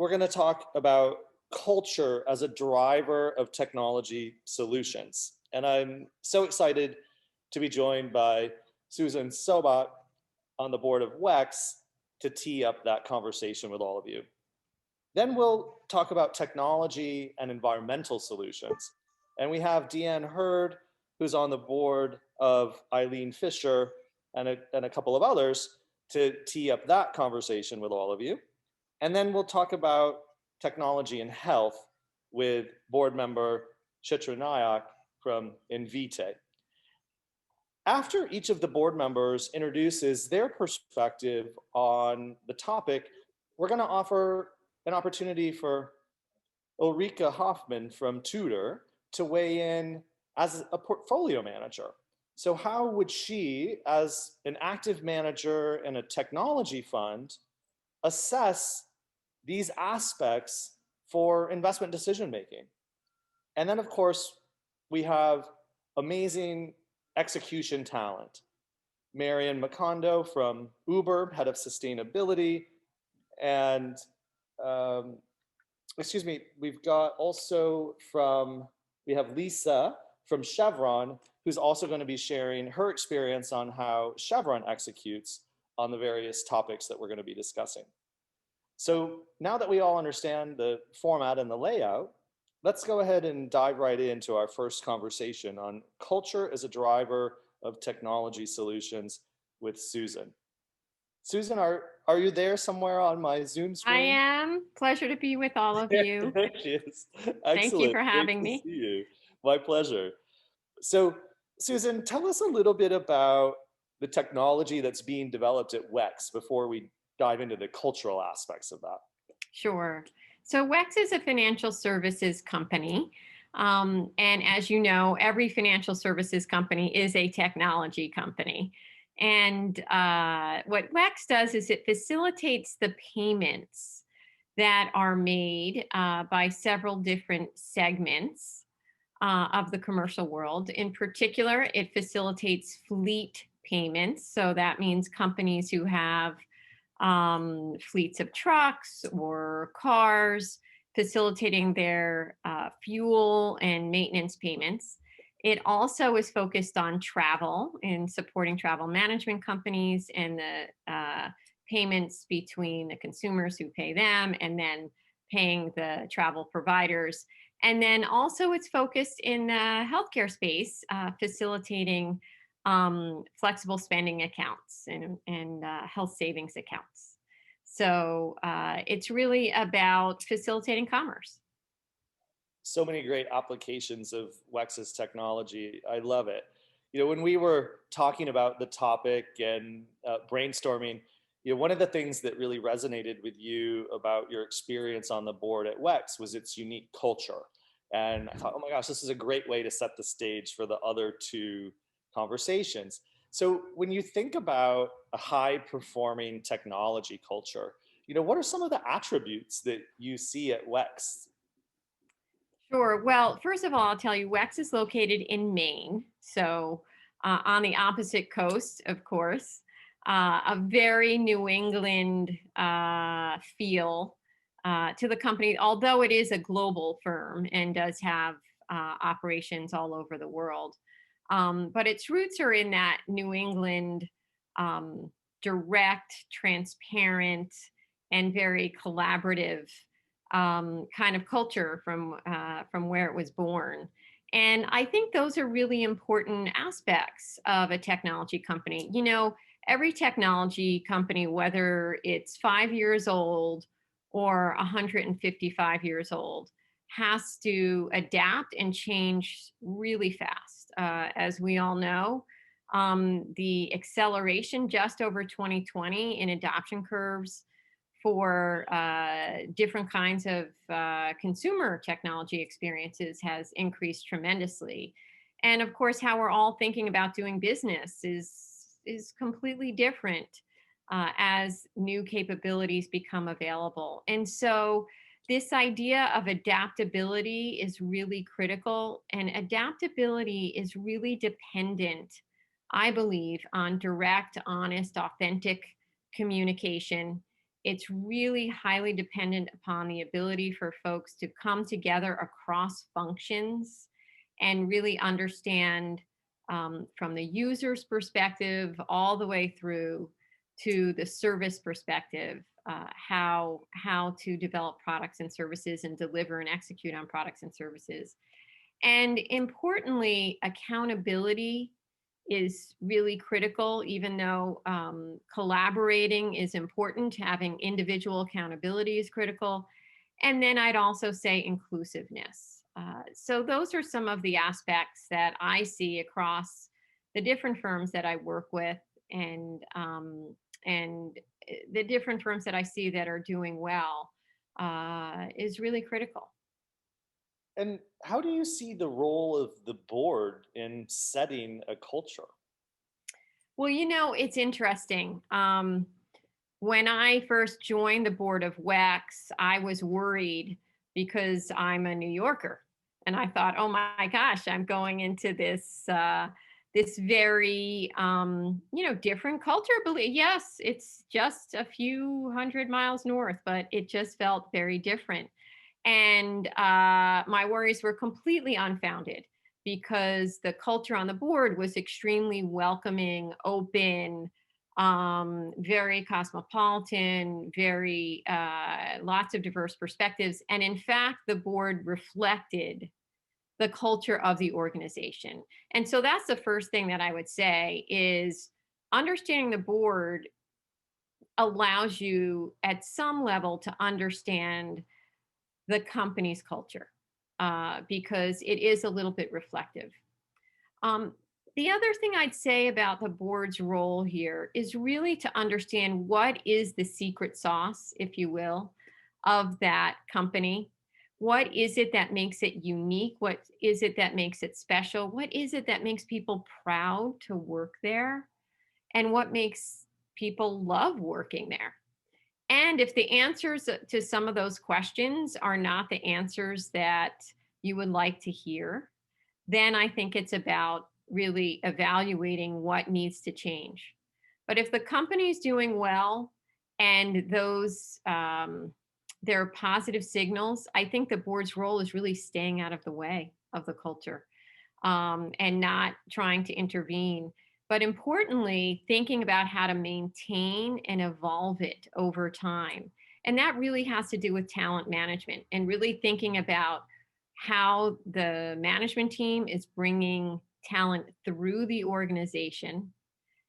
we're going to talk about culture as a driver of technology solutions. And I'm so excited to be joined by Susan Sobbott on the board of WEX to tee up that conversation with all of you. Then we'll talk about technology and environmental solutions. And we have Deanne Hurd, who's on the board of Eileen Fisher and a couple of others to tee up that conversation with all of you. And then we'll talk about technology and health with board member Chitra Nayak from Invite. After each of the board members introduces their perspective on the topic, we're going to offer an opportunity for Ulrike Hoffmann from Tudor to weigh in as a portfolio manager. So how would she, as an active manager in a technology fund, assess these aspects for investment decision making? And then, of course, we have amazing execution talent. Marian Macindoe from Uber, head of sustainability, and we've got also we have Lisa from CHEVRON, who's also going to be sharing her experience on how CHEVRON executes on the various topics that we're going to be discussing. So now that we all understand the format and the layout, let's go ahead and dive right into our first conversation on culture as a driver of technology solutions with Susan. Susan, are you there somewhere on my Zoom screen? I am. Pleasure to be with all of you. There she is. Excellent. Thank you for having Great me. to see you. My pleasure. So, Susan, tell us a little bit about the technology that's being developed at WEX before we dive into the cultural aspects of that. Sure. So WEX is a financial services company. And as you know, every financial services company is a technology company. And what WEX does is it facilitates the payments that are made by several different segments of the commercial world. In particular, it facilitates fleet payments. So that means companies who have fleets of trucks or cars, facilitating their fuel and maintenance payments. It also is focused on travel and supporting travel management companies and the payments between the consumers who pay them and then paying the travel providers. And then also it's focused in the healthcare space, facilitating flexible spending accounts and health savings accounts. So it's really about facilitating commerce. So many great applications of WEX's technology. I love it. You know, when we were talking about the topic and brainstorming, you know, one of the things that really resonated with you about your experience on the board at WEX was its unique culture. And I thought, oh my gosh, this is a great way to set the stage for the other two conversations. So when you think about a high performing technology culture, you know, what are some of the attributes that you see at WEX? Sure. Well, first of all, I'll tell you, WEX is located in Maine. So on the opposite coast, of course, a very New England feel to the company, although it is a global firm and does have operations all over the world. But its roots are in that New England direct, transparent, and very collaborative kind of culture from where it was born. And I think those are really important aspects of a technology company. You know, every technology company, whether it's 5 years old or 155 years old, has to adapt and change really fast. As we all know, the acceleration just over 2020 in adoption curves for different kinds of consumer technology experiences has increased tremendously. And of course, how we're all thinking about doing business is completely different as new capabilities become available. And so this idea of adaptability is really critical, and adaptability is really dependent, I believe, on direct, honest, authentic communication it's really highly dependent upon the ability for folks to come together across functions and really understand from the user's perspective all the way through to the service perspective, how to develop products and services and deliver and execute on products and services. And importantly, accountability is really critical, even though collaborating is important, having individual accountability is critical. And then I'd also say inclusiveness. So those are some of the aspects that I see across the different firms that I work with, and the different firms that I see that are doing well is really critical. And how do you see the role of the board in setting a culture? Well, it's interesting. When I first joined the board of WEX, I was worried because I'm a New Yorker, and I thought, oh my gosh, I'm going into this very different culture. Yes, it's just a few hundred miles north, but it just felt very different. And my worries were completely unfounded because the culture on the board was extremely welcoming, open, very cosmopolitan, very lots of diverse perspectives. And in fact, the board reflected the culture of the organization. And so that's the first thing that I would say is understanding the board allows you at some level to understand the company's culture because it is a little bit reflective. The other thing I'd say about the board's role here is really to understand what is the secret sauce, if you will, of that company. What is it that makes it unique? What is it that makes it special? What is it that makes people proud to work there? And what makes people love working there? And if the answers to some of those questions are not the answers that you would like to hear, then I think it's about really evaluating what needs to change. But if the company's doing well and those there are positive signals, I think the board's role is really staying out of the way of the culture and not trying to intervene. But importantly, thinking about how to maintain and evolve it over time. And that really has to do with talent management and really thinking about how the management team is bringing talent through the organization,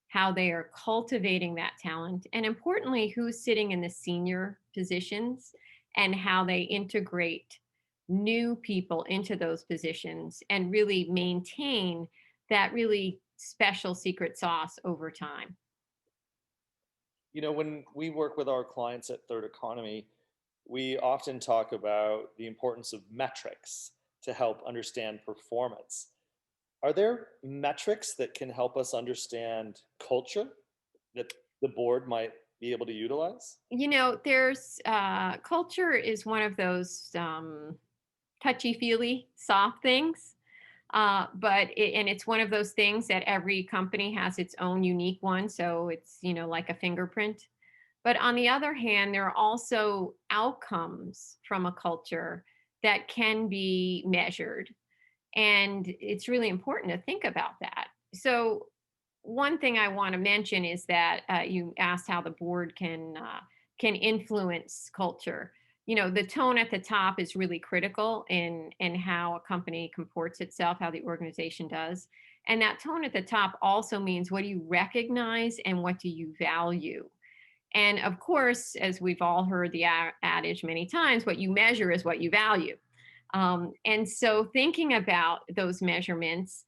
how they are cultivating that talent, and importantly, who's sitting in the senior positions and how they integrate new people into those positions and really maintain that really special secret sauce over time. When we work with our clients at Third Economy, we often talk about the importance of metrics to help understand performance. Are there metrics that can help us understand culture that the board might be able to utilize? There's culture is one of those touchy-feely, soft things. And it's one of those things that every company has its own unique one. So it's, like a fingerprint. But on the other hand, there are also outcomes from a culture that can be measured. And it's really important to think about that. So one thing I want to mention is that you asked how the board can influence culture. The tone at the top is really critical in how a company comports itself, how the organization does. And that tone at the top also means what do you recognize and what do you value? And of course, as we've all heard the adage many times, what you measure is what you value. And so thinking about those measurements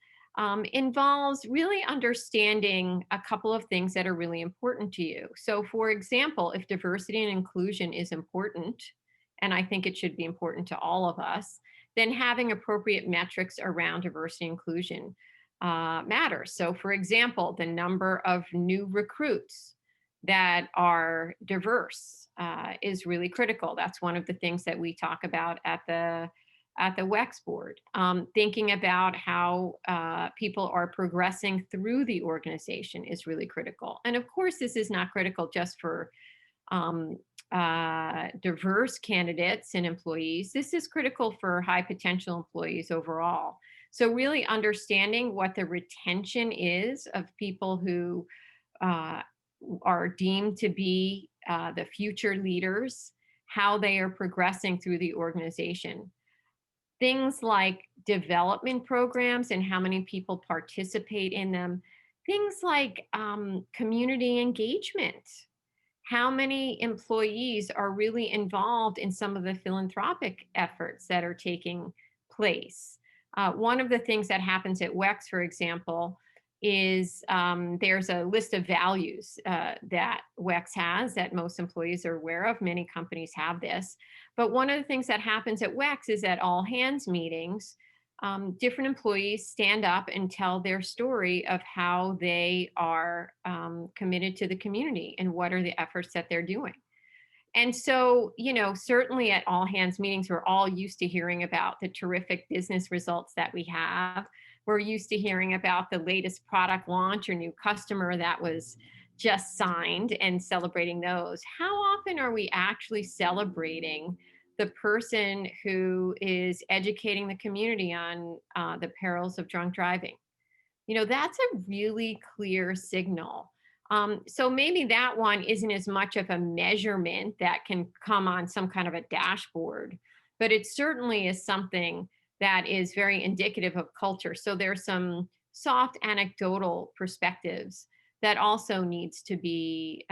involves really understanding a couple of things that are really important to you. So for example, if diversity and inclusion is important, and I think it should be important to all of us, then having appropriate metrics around diversity and inclusion matters. So for example, the number of new recruits that are diverse is really critical. That's one of the things that we talk about at the WEX board, thinking about how people are progressing through the organization is really critical. And of course, this is not critical just for diverse candidates and employees. This is critical for high potential employees overall. So really understanding what the retention is of people who are deemed to be the future leaders, how they are progressing through the organization. Things like development programs and how many people participate in them. Things like community engagement. How many employees are really involved in some of the philanthropic efforts that are taking place? One of the things that happens at WEX, for example, is there's a list of values that WEX has that most employees are aware of. Many companies have this. But one of the things that happens at WEX is at all hands meetings, different employees stand up and tell their story of how they are committed to the community and what are the efforts that they're doing. And so, certainly at all hands meetings, we're all used to hearing about the terrific business results that we have. We're used to hearing about the latest product launch or new customer that was just signed and celebrating those. How often are we actually celebrating the person who is educating the community on the perils of drunk driving? That's a really clear signal. So maybe that one isn't as much of a measurement that can come on some kind of a dashboard, but it certainly is something that is very indicative of culture. So there's some soft anecdotal perspectives that also needs to be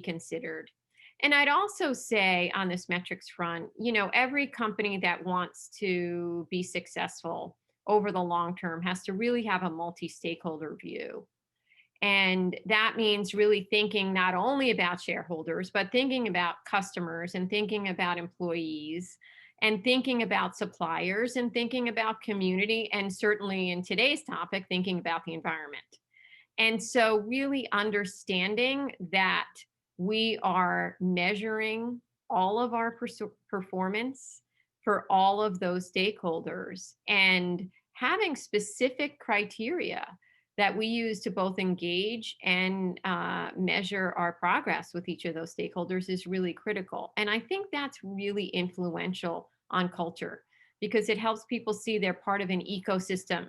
considered. And I'd also say on this metrics front, every company that wants to be successful over the long term has to really have a multi-stakeholder view. And that means really thinking not only about shareholders, but thinking about customers and thinking about employees and thinking about suppliers and thinking about community, and certainly in today's topic, thinking about the environment. And so really understanding that we are measuring all of our performance for all of those stakeholders and having specific criteria that we use to both engage and measure our progress with each of those stakeholders is really critical. And I think that's really influential on culture because it helps people see they're part of an ecosystem.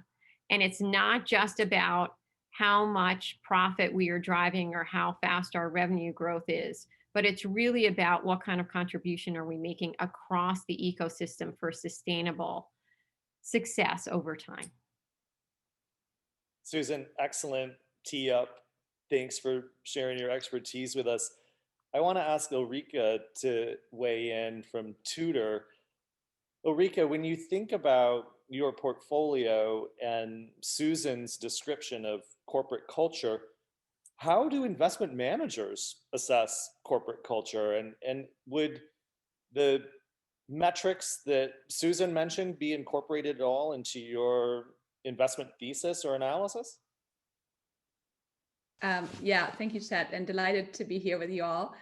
And it's not just about how much profit we are driving or how fast our revenue growth is, but it's really about what kind of contribution are we making across the ecosystem for sustainable success over time. Susan, excellent tee up. Thanks for sharing your expertise with us. I want to ask Urike to weigh in from Tutor. Urike, when you think about your portfolio and Susan's description of corporate culture, how do investment managers assess corporate culture? And would the metrics that Susan mentioned be incorporated at all into your investment thesis or analysis? Yeah, thank you, Chad, and delighted to be here with you all.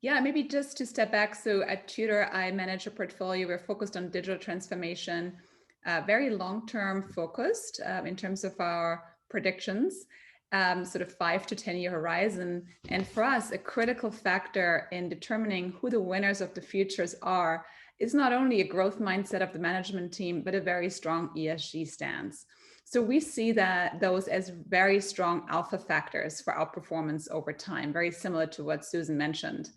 Yeah, maybe just to step back. So at Tutor, I manage a portfolio. We're focused on digital transformation, very long-term focused in terms of our predictions, sort of 5 to 10-year horizon. And for us, a critical factor in determining who the winners of the futures are is not only a growth mindset of the management team, but a very strong ESG stance. So we see that those as very strong alpha factors for our performance over time, very similar to what Susan mentioned.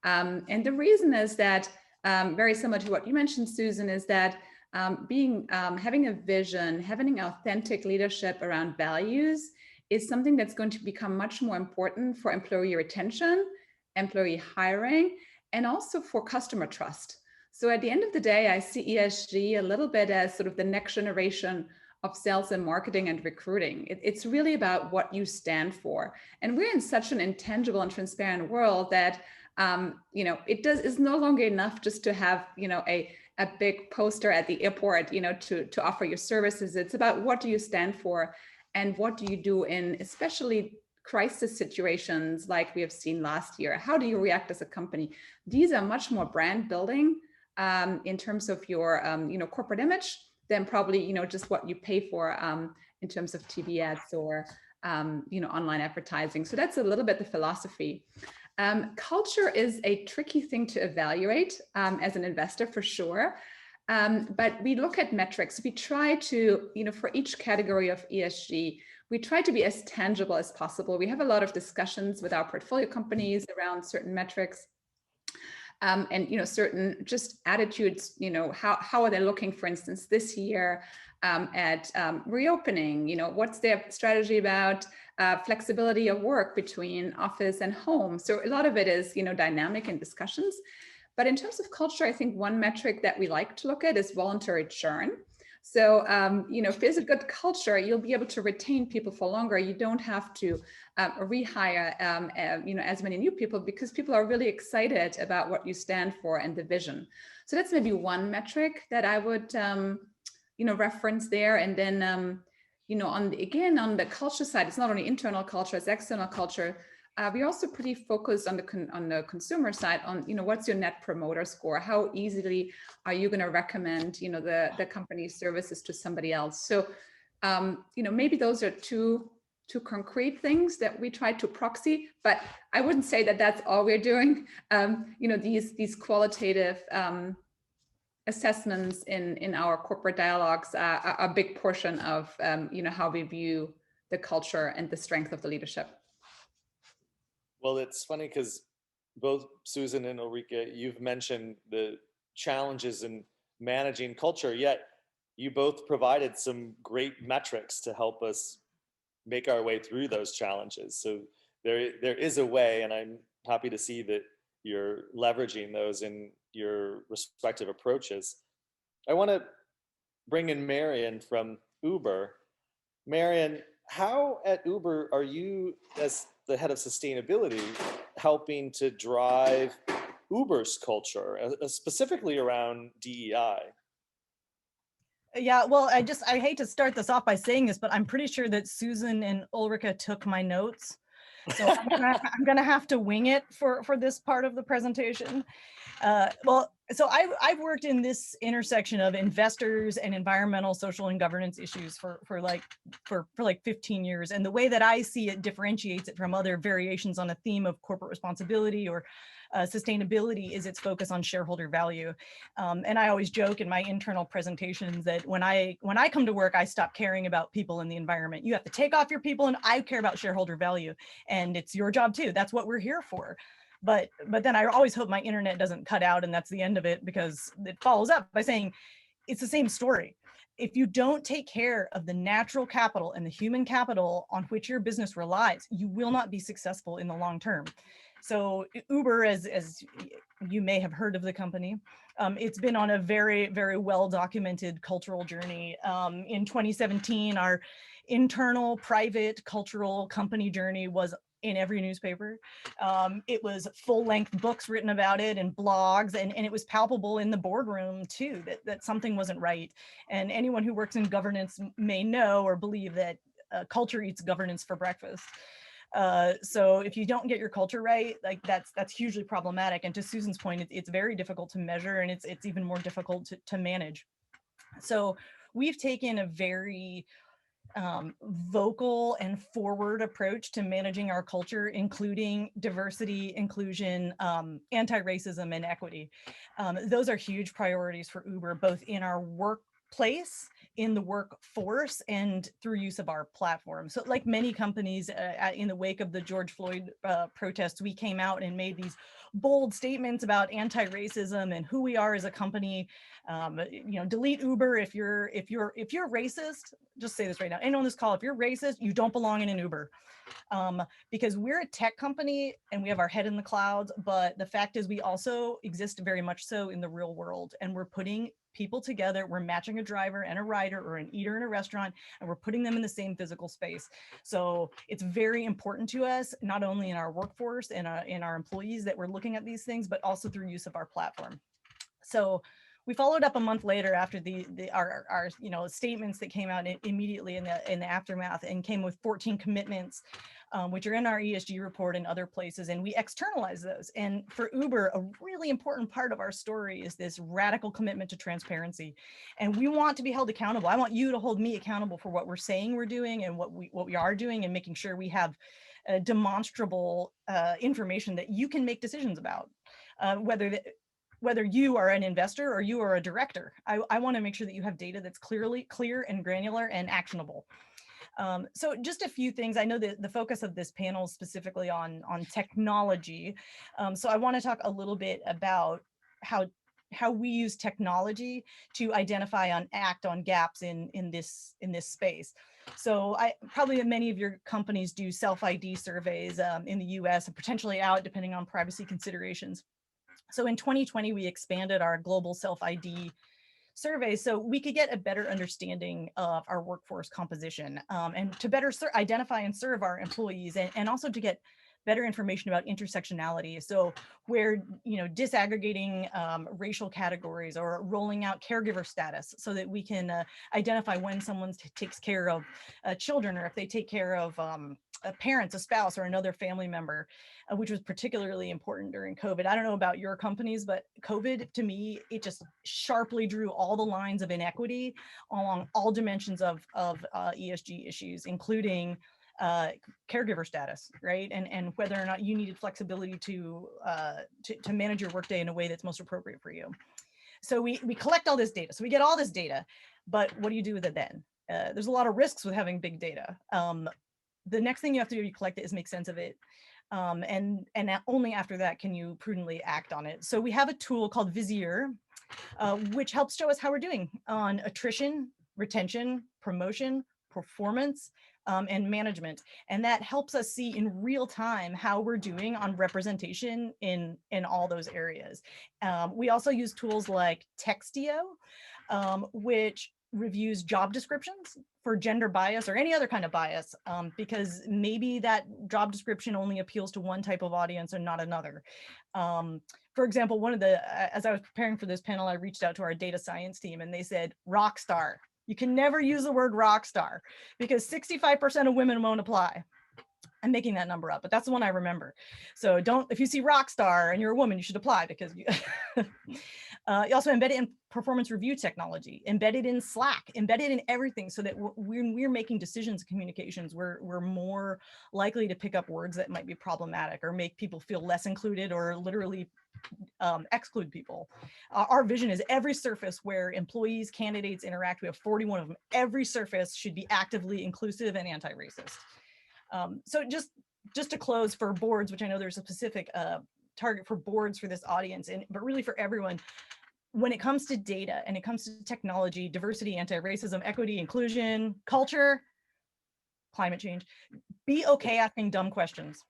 And the reason is that, very similar to what you mentioned, Susan, is that having a vision, having authentic leadership around values is something that's going to become much more important for employee retention, employee hiring, and also for customer trust. So at the end of the day, I see ESG a little bit as sort of the next generation of sales and marketing and recruiting. It's really about what you stand for. And we're in such an intangible and transparent world that it's no longer enough just to have, a big poster at the airport, to offer your services. It's about what do you stand for and what do you do in especially crisis situations like we have seen last year. How do you react as a company? These are much more brand building in terms of your, corporate image than probably, just what you pay for in terms of TV ads or, online advertising. So that's a little bit the philosophy. Culture is a tricky thing to evaluate as an investor for sure. But we look at metrics. We try to, for each category of ESG, we try to be as tangible as possible. We have a lot of discussions with our portfolio companies around certain metrics. And certain just attitudes, how are they looking, for instance, this year at reopening? What's their strategy about flexibility of work between office and home? So a lot of it is dynamic in discussions. But in terms of culture, I think one metric that we like to look at is voluntary churn. So, if there's a good culture, you'll be able to retain people for longer. You don't have to rehire, as many new people, because people are really excited about what you stand for and the vision. So that's maybe one metric that I would, reference there. And then, on the culture side, it's not only internal culture, it's external culture. We're also pretty focused on the consumer side on, what's your net promoter score? How easily are you going to recommend, the company's services to somebody else? So, maybe those are two concrete things that we try to proxy, but I wouldn't say that that's all we're doing. These qualitative assessments in our corporate dialogues are a big portion of, how we view the culture and the strength of the leadership. Well, it's funny because both Susan and Ulrike, you've mentioned the challenges in managing culture, yet you both provided some great metrics to help us make our way through those challenges. So there is a way, and I'm happy to see that you're leveraging those in your respective approaches. I want to bring in Marian from Uber. Marian, how at Uber are you, as the head of sustainability, helping to drive Uber's culture, specifically around DEI? Yeah, well, I hate to start this off by saying this, but I'm pretty sure that Susan and Ulrike took my notes. So I'm gonna have to wing it for this part of the presentation. So I've worked in this intersection of investors and environmental, social, and governance issues for like 15 years. And the way that I see it differentiates it from other variations on a theme of corporate responsibility or sustainability is its focus on shareholder value. And I always joke in my internal presentations that when I come to work, I stop caring about people and the environment. You have to take off your people, and I care about shareholder value. And it's your job too. That's what we're here for. But then I always hope my internet doesn't cut out and that's the end of it, because it follows up by saying it's the same story. If you don't take care of the natural capital and the human capital on which your business relies, you will not be successful in the long term. So Uber, as you may have heard of the company, it's been on a very, very well documented cultural journey. In 2017, our internal private cultural company journey was in every newspaper. It was full-length books written about it and blogs, and it was palpable in the boardroom too, that something wasn't right. And anyone who works in governance may know or believe that culture eats governance for breakfast. So if you don't get your culture right, like that's hugely problematic. And to Susan's point, it's very difficult to measure, and it's even more difficult to manage. So we've taken a very vocal and forward approach to managing our culture, including diversity, inclusion, anti-racism, and equity. Those are huge priorities for Uber, both in our workplace, in the workforce, and through use of our platform. So like many companies in the wake of the George Floyd protests, we came out and made these bold statements about anti-racism and who we are as a company. Delete Uber if you're racist. Just say this right now. Anyone on this call, if you're racist, you don't belong in an Uber. Because we're a tech company and we have our head in the clouds, but the fact is we also exist very much so in the real world, and we're putting people together. We're matching a driver and a rider or an eater in a restaurant, and we're putting them in the same physical space. So it's very important to us, not only in our workforce and in our employees, that we're looking at these things, but also through use of our platform. So we followed up a month later after our statements that came out immediately in the aftermath, and came with 14 commitments, which are in our ESG report and other places, and we externalize those. And for Uber, a really important part of our story is this radical commitment to transparency. And we want to be held accountable. I want you to hold me accountable for what we're saying we're doing and what we are doing, and making sure we have demonstrable information that you can make decisions about, whether you are an investor or you are a director. I want to make sure that you have data that's clear and granular and actionable. So just a few things. I know that the focus of this panel is specifically on technology. So I want to talk a little bit about how we use technology to identify and act on gaps in this space. So probably many of your companies do self-ID surveys in the US and potentially out, depending on privacy considerations. So in 2020, we expanded our global self-ID survey so we could get a better understanding of our workforce composition, and to better identify and serve our employees, and also to get better information about intersectionality. So we're disaggregating racial categories or rolling out caregiver status so that we can identify when someone takes care of children, or if they take care of parents, a spouse, or another family member, which was particularly important during COVID. I don't know about your companies, but COVID, to me, it just sharply drew all the lines of inequity along all dimensions of ESG issues, including caregiver status, right? And whether or not you needed flexibility to manage your workday in a way that's most appropriate for you. So we collect all this data. So we get all this data, but what do you do with it then? There's a lot of risks with having big data. The next thing you have to do to collect it is make sense of it. And only after that can you prudently act on it. So we have a tool called Vizier, which helps show us how we're doing on attrition, retention, promotion, performance, and management. And that helps us see in real time how we're doing on representation in all those areas. We also use tools like Textio, which reviews job descriptions for gender bias or any other kind of bias, because maybe that job description only appeals to one type of audience and not another. For example, as I was preparing for this panel, I reached out to our data science team and they said, rock star. You can never use the word rock star because 65% of women won't apply. I'm making that number up, but that's the one I remember. So if you see rock star and you're a woman, you should apply because you, you also embed it in performance review technology, embedded in Slack, embedded in everything so that when we're making decisions and communications, we're more likely to pick up words that might be problematic or make people feel less included or literally exclude people. Our vision is every surface where employees, candidates interact, we have 41 of them, every surface should be actively inclusive and anti-racist. So just to close for boards, which I know there's a specific target for boards for this audience, but really for everyone, when it comes to data and it comes to technology, diversity, anti-racism, equity, inclusion, culture, climate change, be okay asking dumb questions.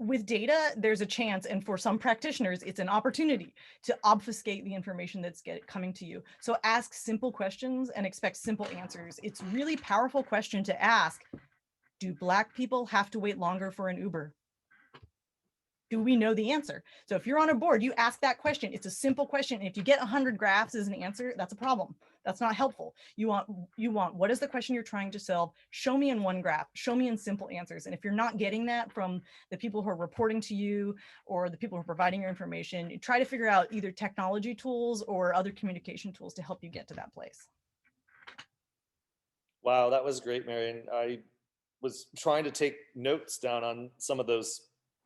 With data, there's a chance, and for some practitioners, it's an opportunity to obfuscate the information that's coming to you. So ask simple questions and expect simple answers. It's a really powerful question to ask. Do Black people have to wait longer for an Uber? Do we know the answer? So if you're on a board, you ask that question. It's a simple question. And if you get 100 graphs as an answer, that's a problem. That's not helpful. You want what is the question you're trying to solve? Show me in one graph. Show me in simple answers. And if you're not getting that from the people who are reporting to you or the people who are providing your information, you try to figure out either technology tools or other communication tools to help you get to that place. Wow, that was great, Marian. I was trying to take notes down on some of those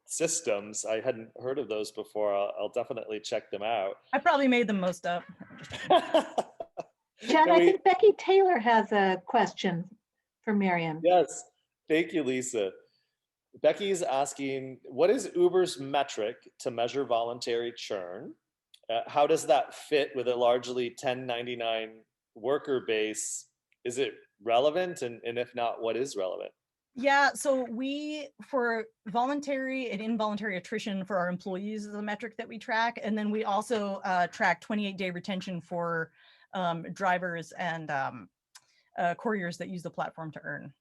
systems. I hadn't heard of those before. I'll definitely check them out. I probably made the most up. Jen, I think Becky Taylor has a question for Marian. Yes, thank you, Lisa. Becky's asking, what is Uber's metric to measure voluntary churn? How does that fit with a largely 1099 worker base? Is it relevant? And if not, what is relevant? Yeah, so for voluntary and involuntary attrition for our employees is a metric that we track. And then we also track 28-day retention for drivers and couriers that use the platform to earn.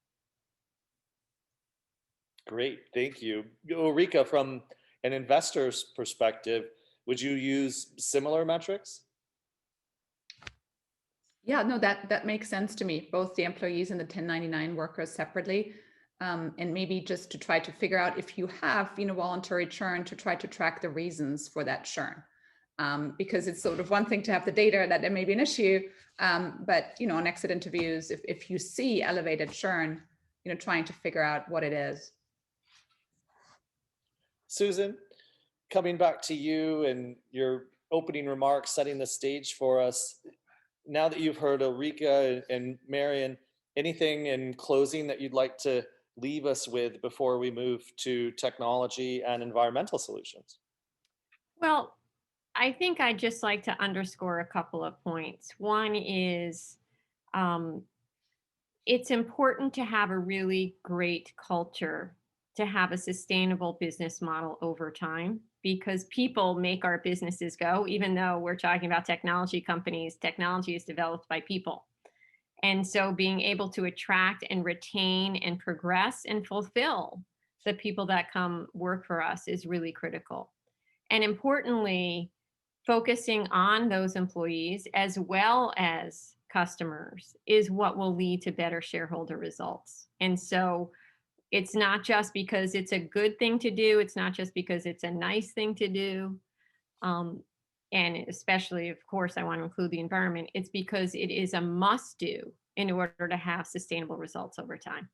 Great, thank you. Urike, from an investor's perspective, would you use similar metrics? Yeah, no, that makes sense to me, both the employees and the 1099 workers separately. And maybe just to try to figure out if you have, voluntary churn, to try to track the reasons for that churn. Because it's sort of one thing to have the data that there may be an issue, but on exit interviews, if you see elevated churn, trying to figure out what it is. Susan, coming back to you and your opening remarks, setting the stage for us. Now that you've heard Urike and Marian, anything in closing that you'd like to leave us with before we move to technology and environmental solutions? Well, I think I'd just like to underscore a couple of points. One is it's important to have a really great culture to have a sustainable business model over time, because people make our businesses go. Even though we're talking about technology companies, technology is developed by people. And so being able to attract and retain and progress and fulfill the people that come work for us is really critical. And importantly, focusing on those employees as well as customers is what will lead to better shareholder results. And so it's not just because it's a good thing to do. It's not just because it's a nice thing to do. And especially, of course, I want to include the environment. It's because it is a must do in order to have sustainable results over time.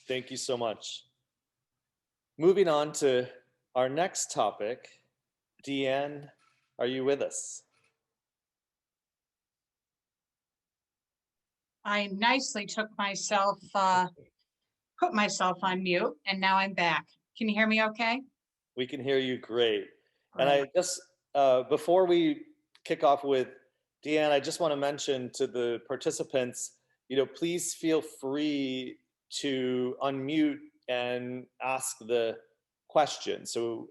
Thank you so much. Moving on to our next topic. Deanne, are you with us? I nicely took myself, put myself on mute, and now I'm back. Can you hear me okay? We can hear you great. And Great. I just, before we kick off with Deanne, I just want to mention to the participants, please feel free to unmute and ask the question. So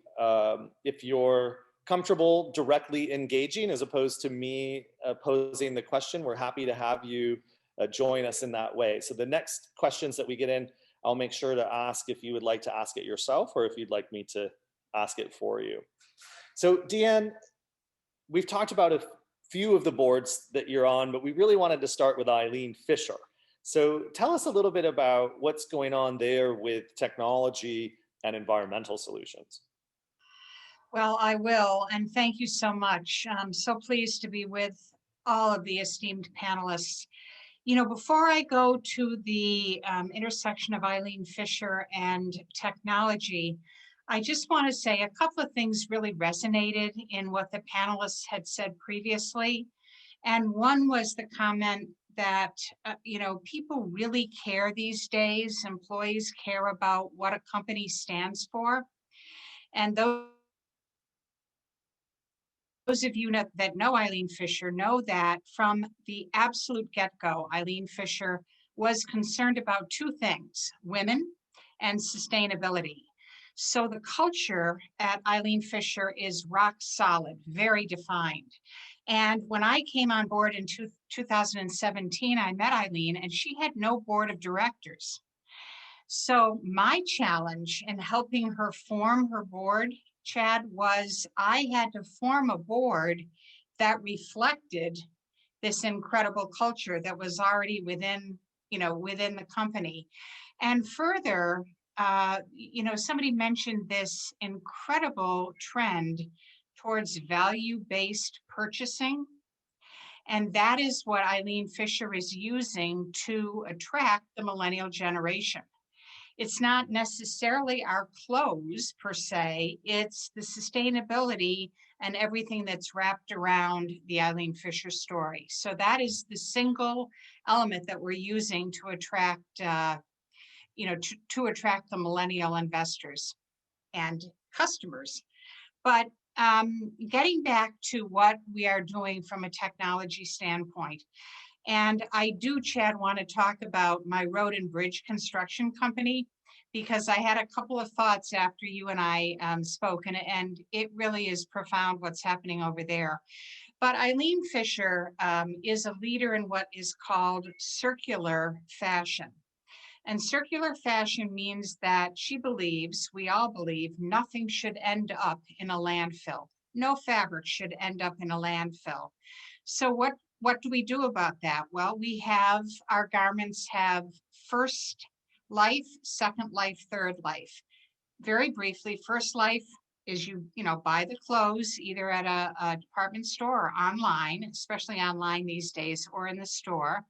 if you're comfortable directly engaging as opposed to me posing the question, we're happy to have you join us in that way. So the next questions that we get in, I'll make sure to ask if you would like to ask it yourself or if you'd like me to ask it for you. So Deanne, we've talked about a few of the boards that you're on, but we really wanted to start with Eileen Fisher. So tell us a little bit about what's going on there with technology and environmental solutions. Well, I will, and thank you so much. I'm so pleased to be with all of the esteemed panelists. Before I go to the intersection of Eileen Fisher and technology, I just want to say a couple of things really resonated in what the panelists had said previously. And one was the comment that, people really care these days. Employees care about what a company stands for. And those of you that know Eileen Fisher know that from the absolute get-go, Eileen Fisher was concerned about two things: women and sustainability. So the culture at Eileen Fisher is rock solid, very defined. And when I came on board in 2017, I met Eileen and she had no board of directors. So my challenge in helping her form her board, Chad, was I had to form a board that reflected this incredible culture that was already within the company. And further, somebody mentioned this incredible trend towards value-based purchasing. And that is what Eileen Fisher is using to attract the millennial generation. It's not necessarily our clothes per se, it's the sustainability and everything that's wrapped around the Eileen Fisher story. So that is the single element that we're using to attract, to attract the millennial investors and customers. But getting back to what we are doing from a technology standpoint, and I do, Chad, want to talk about my road and bridge construction company, because I had a couple of thoughts after you and I spoke, and it really is profound what's happening over there. But Eileen Fisher is a leader in what is called circular fashion. And circular fashion means that she believes, we all believe, nothing should end up in a landfill. No fabric should end up in a landfill. So what do we do about that? Well, our garments have first life, second life, third life. Very briefly, first life is you buy the clothes either at a department store or online, especially online these days, or in the store.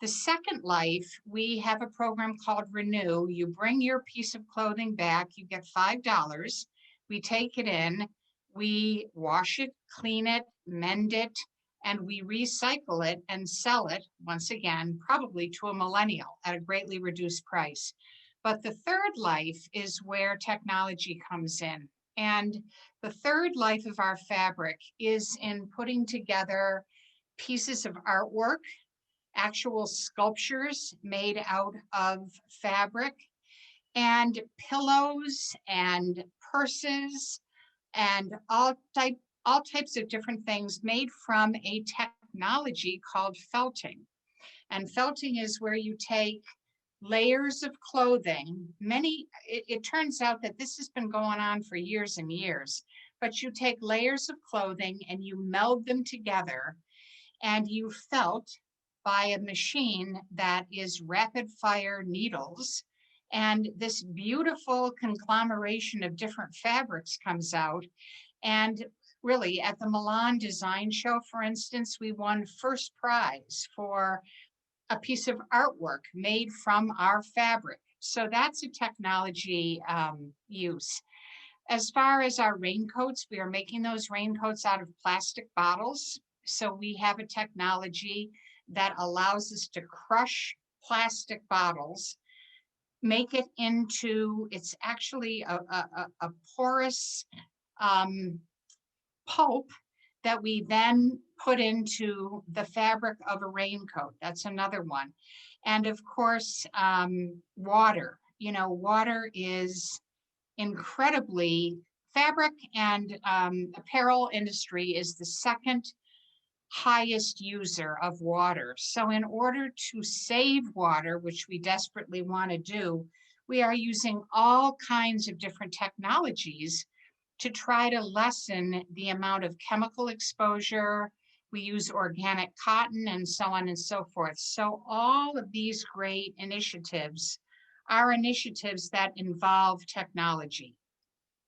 The second life, we have a program called Renew. You bring your piece of clothing back, you get $5. We take it in, we wash it, clean it, mend it, and we recycle it and sell it, once again, probably to a millennial at a greatly reduced price. But the third life is where technology comes in. And the third life of our fabric is in putting together pieces of artwork, actual sculptures made out of fabric, and pillows and purses and all types of different things made from a technology called felting. And felting is where you take layers of clothing. It turns out that this has been going on for years and years, but you take layers of clothing and you meld them together, and you felt by a machine that is rapid fire needles, and this beautiful conglomeration of different fabrics comes out. And really, at the Milan Design Show, for instance, we won first prize for a piece of artwork made from our fabric. So that's a technology use. As far as our raincoats, we are making those raincoats out of plastic bottles. So we have a technology that allows us to crush plastic bottles, make it into, it's actually a porous pulp that we then put into the fabric of a raincoat. That's another one. And of course, water. You know, water is incredibly, fabric and apparel industry is the second highest user of water. So in order to save water, which we desperately want to do, we are using all kinds of different technologies to try to lessen the amount of chemical exposure. We use organic cotton and so on and so forth. So all of these great initiatives are initiatives that involve technology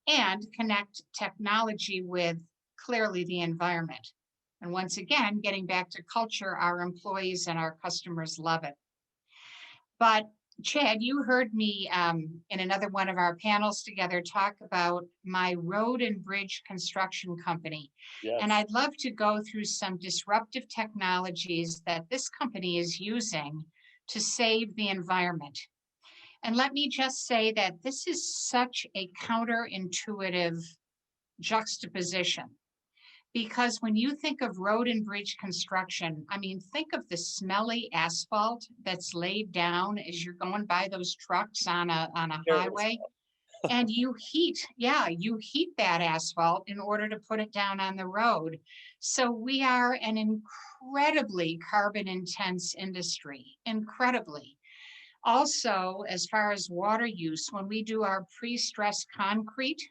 and connect technology with clearly the environment. And once again, getting back to culture, our employees and our customers love it. But Chad, you heard me in another one of our panels together talk about my road and bridge construction company. Yes. And I'd love to go through some disruptive technologies that this company is using to save the environment. And let me just say that this is such a counterintuitive juxtaposition. Because when you think of road and bridge construction, I mean, think of the smelly asphalt that's laid down as you're going by those trucks on a highway. And you heat that asphalt in order to put it down on the road. So we are an incredibly carbon intense industry, incredibly. Also, as far as water use, when we do our pre-stressed concrete,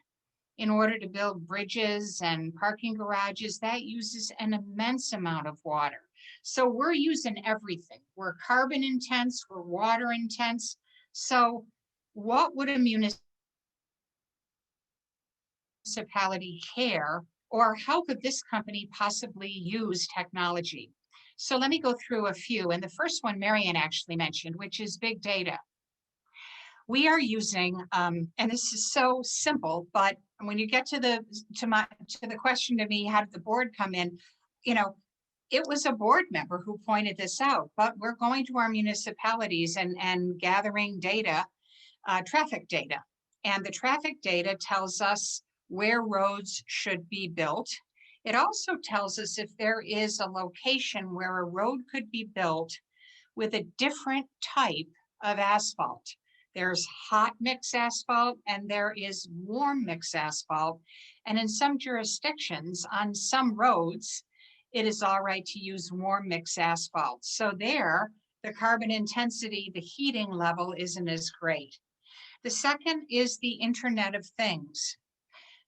in order to build bridges and parking garages, that uses an immense amount of water. So we're using everything. We're carbon intense, we're water intense. So what would a municipality care, or how could this company possibly use technology? So let me go through a few. And the first one Marian actually mentioned, which is big data. We are using, and this is so simple, but when you get to the question to me, how did the board come in? You know, it was a board member who pointed this out, but we're going to our municipalities and gathering data, traffic data. And the traffic data tells us where roads should be built. It also tells us if there is a location where a road could be built with a different type of asphalt. There's hot mix asphalt and there is warm mix asphalt. And in some jurisdictions, on some roads, it is all right to use warm mix asphalt. So there, the carbon intensity, the heating level isn't as great. The second is the Internet of Things.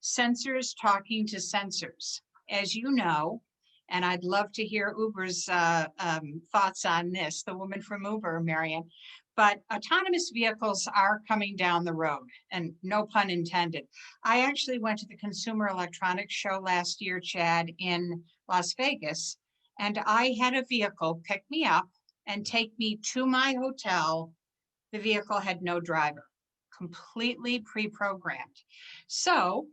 Sensors talking to sensors. As you know, and I'd love to hear Uber's thoughts on this, the woman from Uber, Marian, but autonomous vehicles are coming down the road, and no pun intended. I actually went to the Consumer Electronics Show last year, Chad, in Las Vegas, and I had a vehicle pick me up and take me to my hotel, the vehicle had no driver, completely pre-programmed. So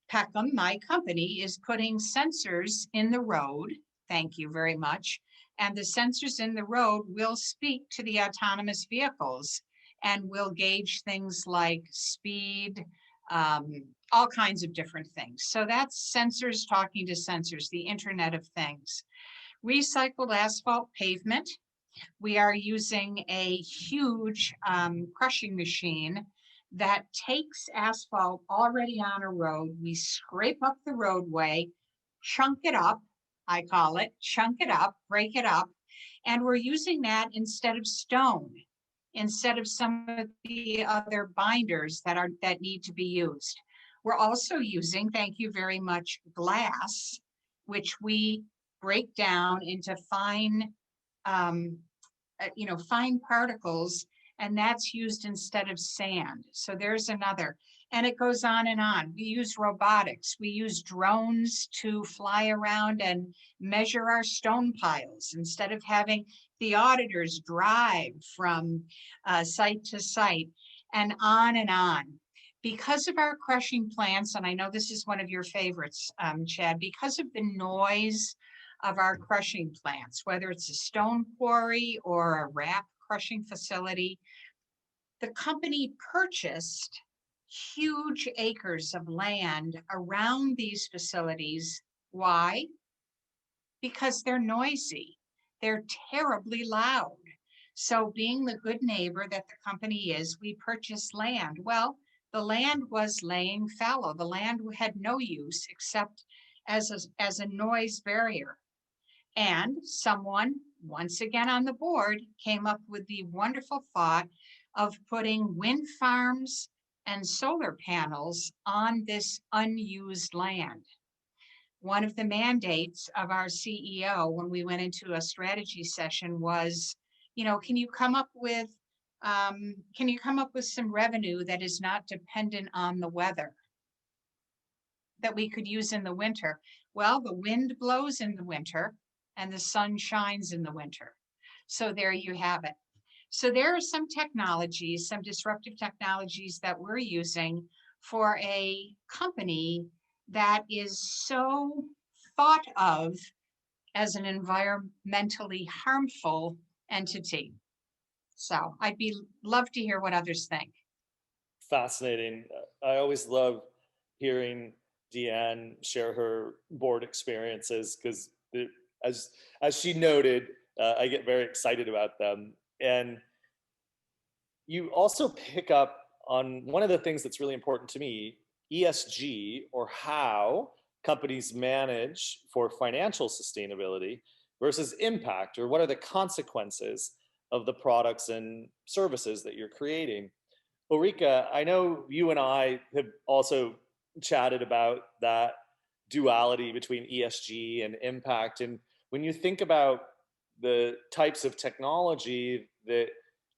Peckham, my company, is putting sensors in the road. Thank you very much. And the sensors in the road will speak to the autonomous vehicles and will gauge things like speed, all kinds of different things. So that's sensors talking to sensors, the Internet of Things. Recycled asphalt pavement. We are using a huge crushing machine that takes asphalt already on a road. We scrape up the roadway, chunk it up, I call it, chunk it up, break it up, and we're using that instead of stone, instead of some of the other binders that need to be used. We're also using, thank you very much, glass, which we break down into fine, fine particles, and that's used instead of sand. So there's another, and it goes on and on. We use robotics. We use drones to fly around and measure our stone piles instead of having the auditors drive from site to site, and on and on. Because of our crushing plants, and I know this is one of your favorites, Chad, because of the noise of our crushing plants, whether it's a stone quarry or a wrap crushing facility, the company purchased huge acres of land around these facilities. Why? Because they're noisy. They're terribly loud. So being the good neighbor that the company is, we purchased land. Well, the land was laying fallow. The land had no use except as a noise barrier. And someone, once again on the board, came up with the wonderful thought of putting wind farms and solar panels on this unused land. One of the mandates of our CEO when we went into a strategy session was, can you come up with some revenue that is not dependent on the weather that we could use in the winter? Well, the wind blows in the winter and the sun shines in the winter. So there you have it. So there are some technologies, some disruptive technologies that we're using for a company that is so thought of as an environmentally harmful entity. So I'd love to hear what others think. Fascinating. I always love hearing Deanne share her board experiences because as she noted, I get very excited about them. And you also pick up on one of the things that's really important to me, ESG, or how companies manage for financial sustainability versus impact, or what are the consequences of the products and services that you're creating. Urike, I know you and I have also chatted about that duality between ESG and impact. And when you think about the types of technology that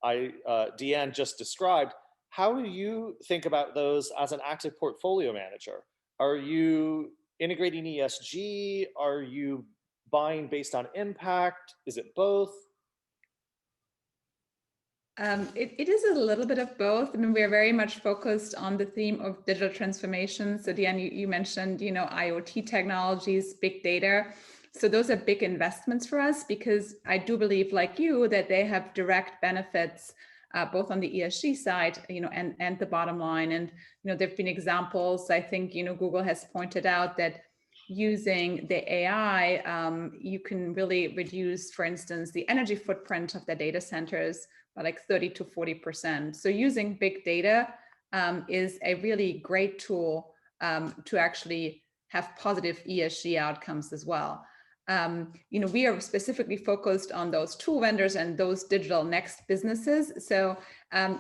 Deanne just described, how do you think about those as an active portfolio manager? Are you integrating ESG? Are you buying based on impact? Is it both? It is a little bit of both. I mean, we're very much focused on the theme of digital transformation. So Deanne, you mentioned, IoT technologies, big data. So those are big investments for us because I do believe, like you, that they have direct benefits, both on the ESG side, and the bottom line. And, there've been examples, I think, Google has pointed out that using the AI, you can really reduce, for instance, the energy footprint of the data centers by like 30 to 40%. So using big data is a really great tool to actually have positive ESG outcomes as well. We are specifically focused on those tool vendors and those digital next businesses. So,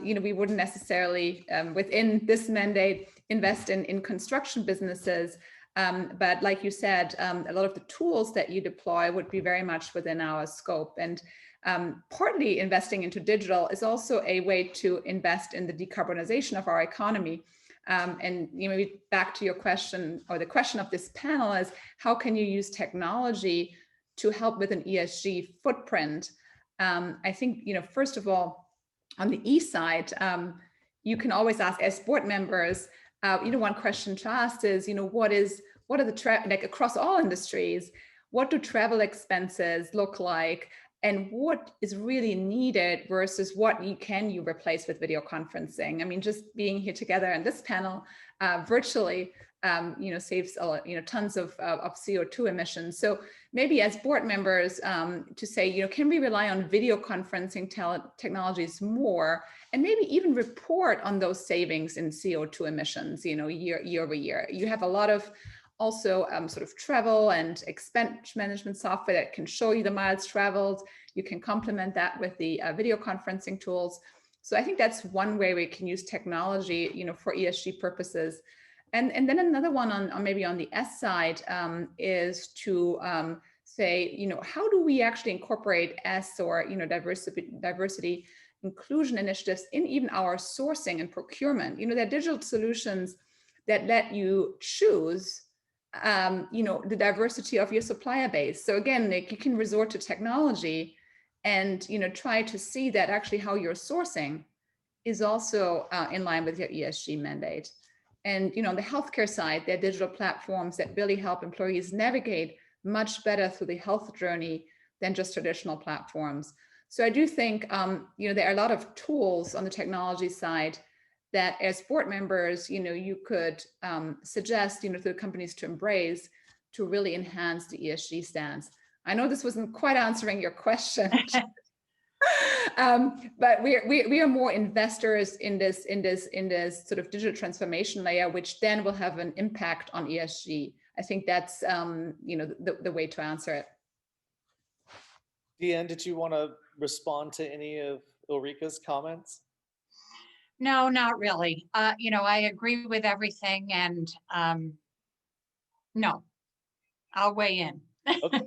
we wouldn't necessarily within this mandate invest in construction businesses. But like you said, a lot of the tools that you deploy would be very much within our scope. And partly investing into digital is also a way to invest in the decarbonization of our economy. And maybe back to your question, or the question of this panel, is how can you use technology to help with an ESG footprint? I think, first of all, on the E side, you can always ask as board members, one question to ask is, what are the like across all industries, what do travel expenses look like? And what is really needed versus what can you replace with video conferencing? I mean, just being here together in this panel virtually, saves tons of CO2 emissions. So maybe as board members to say, can we rely on video conferencing technologies more, and maybe even report on those savings in CO2 emissions, year over year. You have a lot of also sort of travel and expense management software that can show you the miles traveled. You can complement that with the video conferencing tools. So I think that's one way we can use technology, for ESG purposes. And then another one on maybe on the S side is to say, how do we actually incorporate S or diversity inclusion initiatives in even our sourcing and procurement? There are digital solutions that let you choose the diversity of your supplier base. So again, like you can resort to technology and, try to see that actually how you're sourcing is also in line with your ESG mandate. And, on the healthcare side, there are digital platforms that really help employees navigate much better through the health journey than just traditional platforms. So I do think, there are a lot of tools on the technology side that as board members, you could suggest, to the companies to embrace to really enhance the ESG stance. I know this wasn't quite answering your question, but we are more investors in this sort of digital transformation layer, which then will have an impact on ESG. I think that's the way to answer it. Deanne, did you want to respond to any of Ulrike's comments? No, not really. I agree with everything, and no, I'll weigh in. Okay.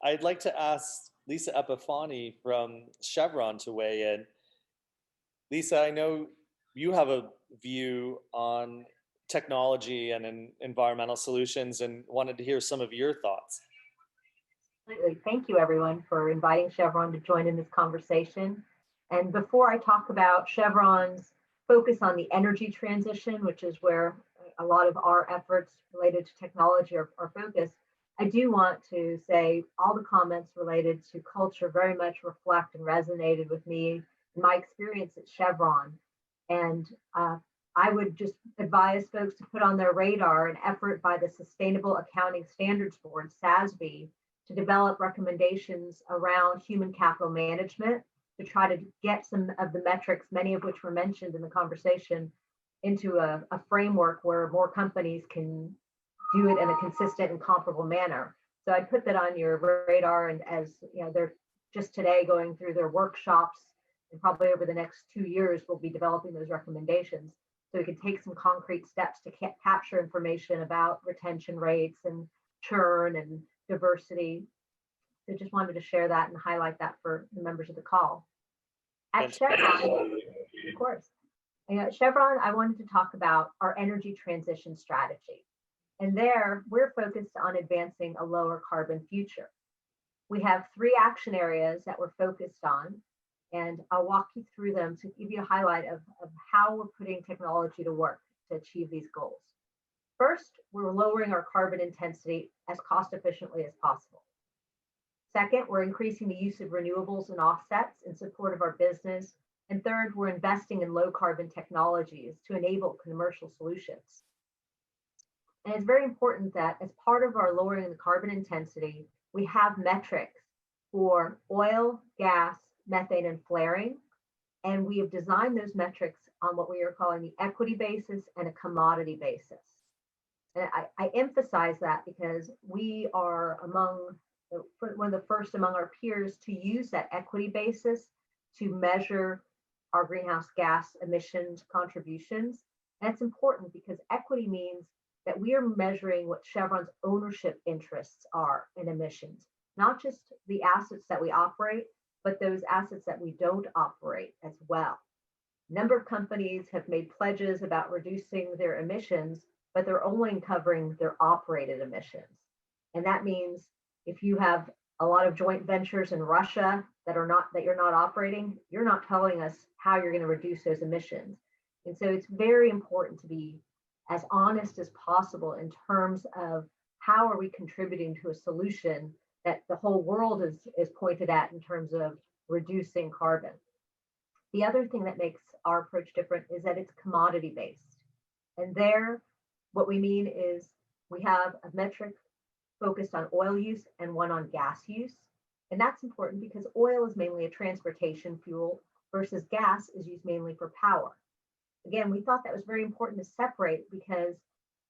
I'd like to ask Lisa Epifani from CHEVRON to weigh in. Lisa, I know you have a view on technology and environmental solutions, and wanted to hear some of your thoughts. Absolutely. Thank you, everyone, for inviting CHEVRON to join in this conversation. And before I talk about CHEVRON's focus on the energy transition, which is where a lot of our efforts related to technology are focused, I do want to say all the comments related to culture very much reflect and resonated with me in my experience at CHEVRON. And I would just advise folks to put on their radar an effort by the Sustainable Accounting Standards Board, SASB, to develop recommendations around human capital management to try to get some of the metrics, many of which were mentioned in the conversation, into a framework where more companies can do it in a consistent and comparable manner. So I'd put that on your radar, and as they're just today going through their workshops, and probably over the next 2 years, we'll be developing those recommendations. So we can take some concrete steps to capture information about retention rates and churn and diversity. So just wanted to share that and highlight that for the members of the call. At CHEVRON, of course, at CHEVRON, I wanted to talk about our energy transition strategy. And there, we're focused on advancing a lower carbon future. We have 3 action areas that we're focused on, and I'll walk you through them to give you a highlight of how we're putting technology to work to achieve these goals. First, we're lowering our carbon intensity as cost efficiently as possible. Second, we're increasing the use of renewables and offsets in support of our business. And third, we're investing in low carbon technologies to enable commercial solutions. And it's very important that as part of our lowering the carbon intensity, we have metrics for oil, gas, methane, and flaring. And we have designed those metrics on what we are calling the equity basis and a commodity basis. And I emphasize that because we are one of the first among our peers to use that equity basis to measure our greenhouse gas emissions contributions. And it's important because equity means that we are measuring what Chevron's ownership interests are in emissions, not just the assets that we operate, but those assets that we don't operate as well. A number of companies have made pledges about reducing their emissions, but they're only covering their operated emissions. And that means if you have a lot of joint ventures in Russia that you're not operating, you're not telling us how you're going to reduce those emissions. And so it's very important to be as honest as possible in terms of how are we contributing to a solution that the whole world is pointed at in terms of reducing carbon. The other thing that makes our approach different is that it's commodity based. And there, what we mean is we have a metric focused on oil use and one on gas use. And that's important because oil is mainly a transportation fuel versus gas is used mainly for power. Again, we thought that was very important to separate because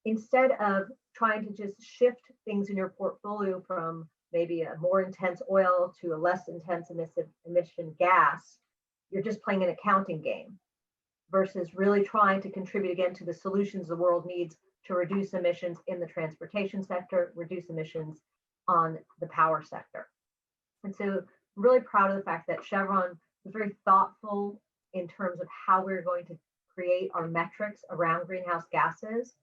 instead of trying to just shift things in your portfolio from maybe a more intense oil to a less intense emission gas, you're just playing an accounting game versus really trying to contribute again to the solutions the world needs to reduce emissions in the transportation sector, reduce emissions on the power sector. And so I'm really proud of the fact that Chevron was very thoughtful in terms of how we're going to create our metrics around greenhouse gases.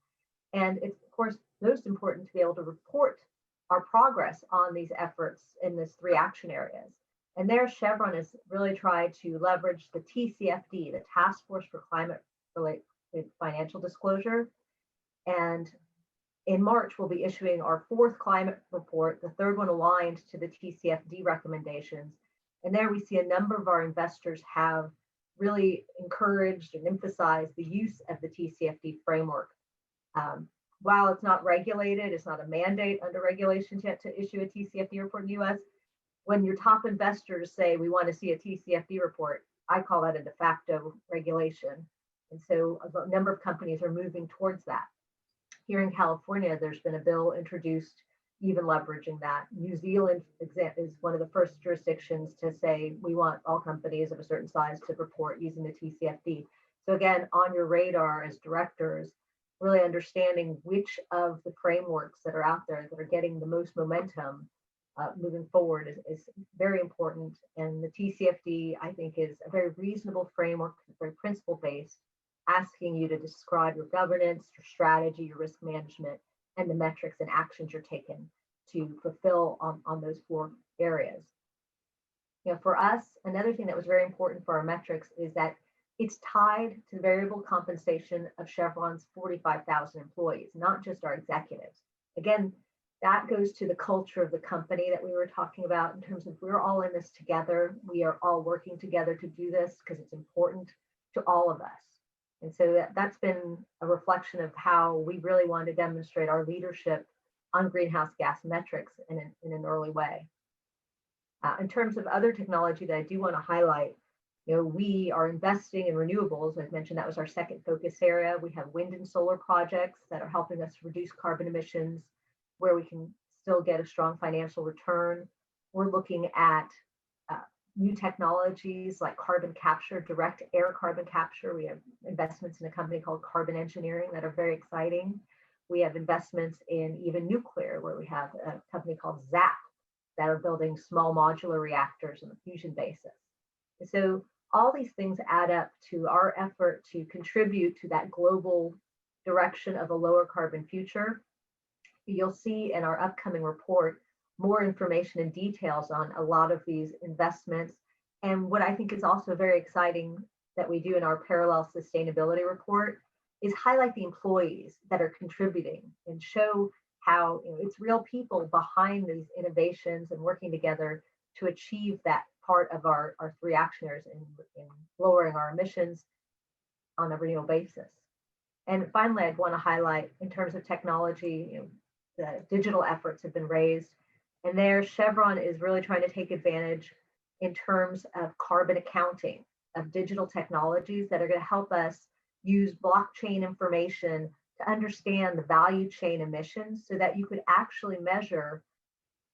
And it's, of course, most important to be able to report our progress on these efforts in these 3 action areas. And there, Chevron has really tried to leverage the TCFD, the Task Force for Climate-Related Financial Disclosure. And in March, we'll be issuing our 4th climate report, the 3rd one aligned to the TCFD recommendations. And there we see a number of our investors have really encouraged and emphasized the use of the TCFD framework. While it's not regulated, it's not a mandate under regulations yet to issue a TCFD report in the US, when your top investors say we want to see a TCFD report, I call that a de facto regulation. And so a number of companies are moving towards that. Here in California, there's been a bill introduced even leveraging that. New Zealand is one of the first jurisdictions to say we want all companies of a certain size to report using the TCFD. So again, on your radar as directors, really understanding which of the frameworks that are out there that are getting the most momentum moving forward is very important. And the TCFD, I think, is a very reasonable framework, very principle-based, asking you to describe your governance, your strategy, your risk management, and the metrics and actions you're taking to fulfill on those 4 areas. You know, for us, another thing that was very important for our metrics is that it's tied to the variable compensation of Chevron's 45,000 employees, not just our executives. Again, that goes to the culture of the company that we were talking about in terms of we're all in this together. We are all working together to do this because it's important to all of us. And so that's been a reflection of how we really want to demonstrate our leadership on greenhouse gas metrics in an early way. In terms of other technology that I do want to highlight, you know, we are investing in renewables. I've mentioned that was our 2nd focus area. We have wind and solar projects that are helping us reduce carbon emissions where we can still get a strong financial return. We're looking at new technologies like carbon capture, direct air carbon capture. We have investments in a company called Carbon Engineering that are very exciting. We have investments in even nuclear, where we have a company called ZAP that are building small modular reactors on a fusion basis. And so all these things add up to our effort to contribute to that global direction of a lower carbon future. You'll see in our upcoming report more information and details on a lot of these investments. And what I think is also very exciting that we do in our parallel sustainability report is highlight the employees that are contributing and show how, you know, it's real people behind these innovations and working together to achieve that part of our 3 action areas in lowering our emissions on a renewal basis. And finally, I'd want to highlight in terms of technology, you know, the digital efforts have been raised. And there, Chevron is really trying to take advantage in terms of carbon accounting, of digital technologies that are going to help us use blockchain information to understand the value chain emissions so that you could actually measure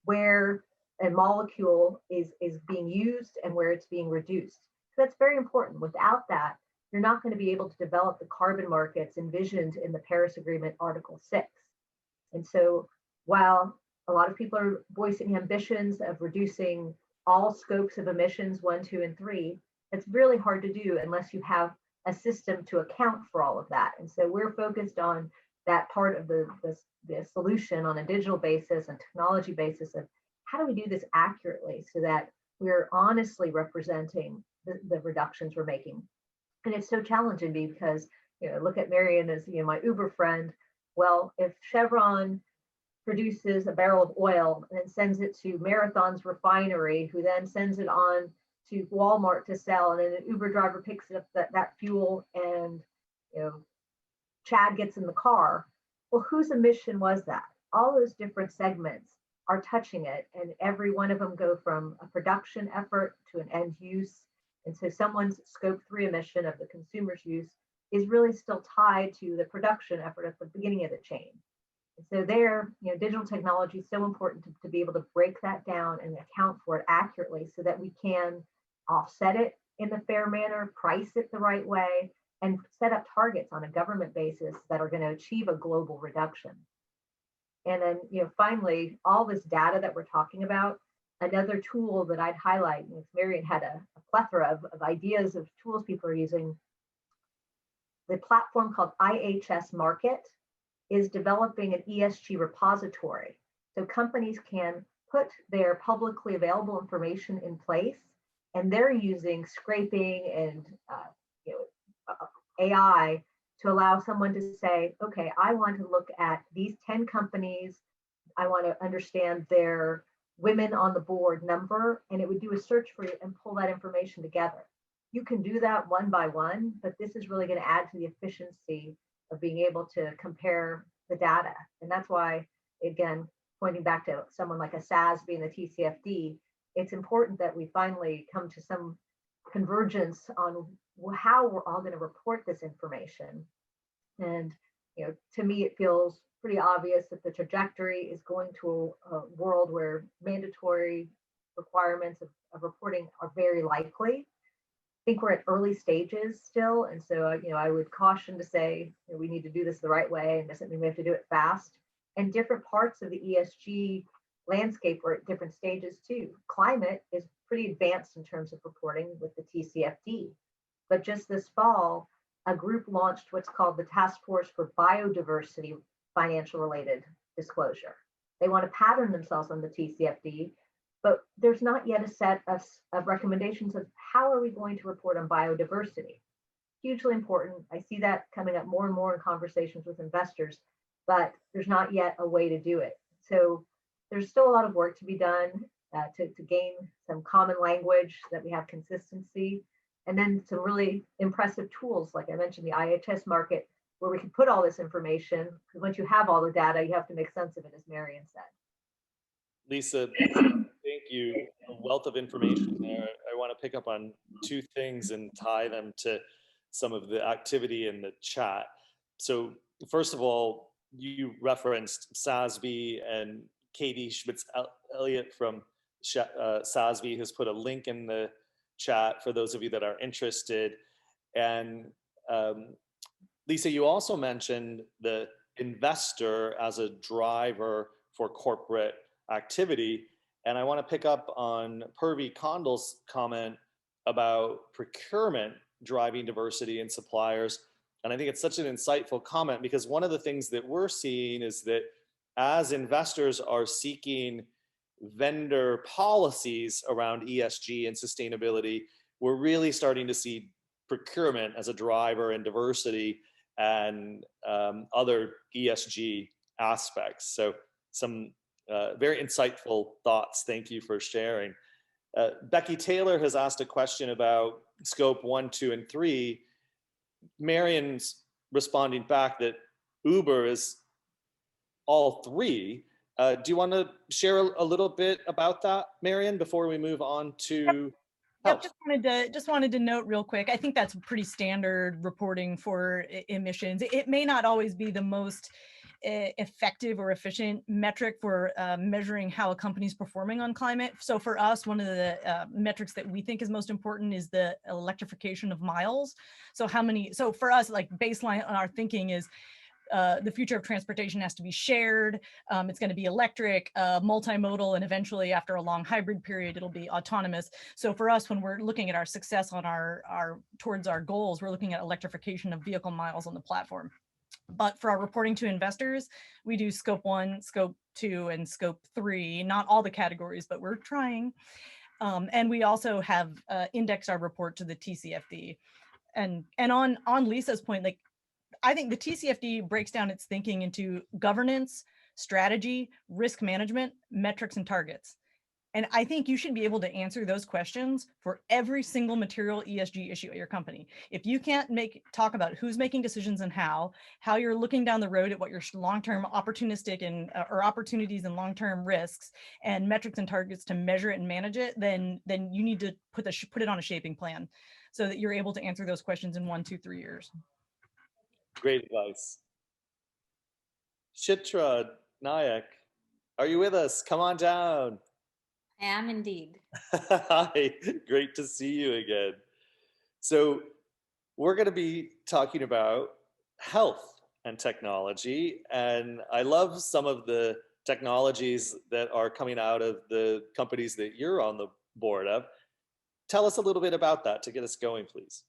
where a molecule is being used and where it's being reduced. So that's very important. Without that, you're not going to be able to develop the carbon markets envisioned in the Paris Agreement Article 6. And so while a lot of people are voicing ambitions of reducing all scopes of emissions 1, 2, and 3, it's really hard to do unless you have a system to account for all of that. And so we're focused on that part of the solution on a digital basis and technology basis of how do we do this accurately so that we're honestly representing the reductions we're making? And it's so challenging because, look at Marian as, my Uber friend. Well, if Chevron produces a barrel of oil and then sends it to Marathon's refinery, who then sends it on to Walmart to sell, and then an Uber driver picks up that fuel, and Chad gets in the car. Well, whose emission was that? All those different segments are touching it, and every one of them go from a production effort to an end use. And so someone's scope 3 emission of the consumer's use is really still tied to the production effort at the beginning of the chain. And so there, digital technology is so important to be able to break that down and account for it accurately so that we can offset it in a fair manner, price it the right way, and set up targets on a government basis that are going to achieve a global reduction. And then, finally, all this data that we're talking about, another tool that I'd highlight, Marian had a plethora of ideas of tools people are using. The platform called IHS Market is developing an ESG repository. So companies can put their publicly available information in place, and they're using scraping and AI to allow someone to say, okay, I want to look at these 10 companies. I want to understand their women on the board number, and it would do a search for you and pull that information together. You can do that one by one, but this is really going to add to the efficiency of being able to compare the data. And that's why, again, pointing back to someone like a SASB and the TCFD, it's important that we finally come to some convergence on how we're all going to report this information. And to me, it feels pretty obvious that the trajectory is going to a world where mandatory requirements of reporting are very likely. I think we're at early stages still, and so I would caution to say we need to do this the right way, and doesn't mean we have to do it fast. And different parts of the ESG landscape are at different stages too. Climate is pretty advanced in terms of reporting with the TCFD, but just this fall, a group launched what's called the Task Force for Biodiversity Financial Related Disclosure. They want to pattern themselves on the TCFD, but there's not yet a set of recommendations of how are we going to report on biodiversity. Hugely important. I see that coming up more and more in conversations with investors, but there's not yet a way to do it. So there's still a lot of work to be done to gain some common language, that we have consistency, and then some really impressive tools, like I mentioned, the IHS Market, where we can put all this information, because once you have all the data, you have to make sense of it, as Marian said. Lisa, thank you. A wealth of information there. I want to pick up on two things and tie them to some of the activity in the chat. So first of all, you referenced SASB, and Katie Schmitz-Elliott from SASB has put a link in the chat for those of you that are interested. And Lisa, you also mentioned the investor as a driver for corporate activity. And I want to pick up on Purvi Kondal's comment about procurement driving diversity in suppliers. And I think it's such an insightful comment, because one of the things that we're seeing is that as investors are seeking vendor policies around ESG and sustainability, we're really starting to see procurement as a driver in diversity and other ESG aspects. So some very insightful thoughts. Thank you for sharing. Becky Taylor has asked a question about scope 1, 2, and 3. Marian's responding back that Uber is all 3. Do you want to share a little bit about that, Marian, before we move on to Yep, just wanted to note real quick, I think that's pretty standard reporting for emissions. It may not always be the most effective or efficient metric for measuring how a company's performing on climate. So for us, one of the metrics that we think is most important is the electrification of miles. So so for us, like baseline on our thinking is the future of transportation has to be shared. It's going to be electric, multimodal, and eventually after a long hybrid period, it'll be autonomous. So for us, when we're looking at our success on towards our goals, we're looking at electrification of vehicle miles on the platform. But for our reporting to investors, we do scope 1, scope 2, and scope 3, not all the categories, but we're trying. And we also have indexed our report to the TCFD. And on Lisa's point, like, I think the TCFD breaks down its thinking into governance, strategy, risk management, metrics, and targets. And I think you should be able to answer those questions for every single material ESG issue at your company. If you can't talk about who's making decisions and how you're looking down the road at what your long-term opportunistic and or opportunities and long-term risks and metrics and targets to measure it and manage it, then you need to put it on a shaping plan so that you're able to answer those questions in 1, 2, 3 years. Great advice. Chitra Nayak, are you with us? Come on down. I am indeed. Hi, great to see you again. So we're going to be talking about health and technology, and I love some of the technologies that are coming out of the companies that you're on the board of. Tell us a little bit about that to get us going, please.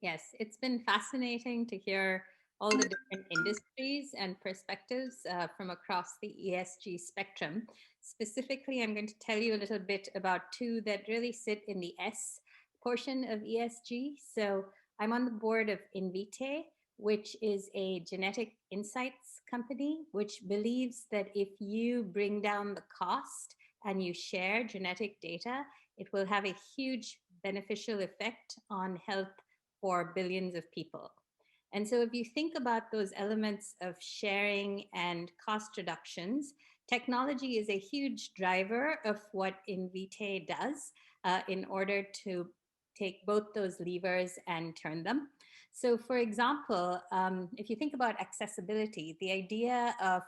Yes, it's been fascinating to hear all the different industries and perspectives from across the ESG spectrum. Specifically, I'm going to tell you a little bit about two that really sit in the S portion of ESG. So I'm on the board of Invitae, which is a genetic insights company, which believes that if you bring down the cost and you share genetic data, it will have a huge beneficial effect on health for billions of people. And so if you think about those elements of sharing and cost reductions, technology is a huge driver of what Invitae does in order to take both those levers and turn them. So for example, if you think about accessibility, the idea of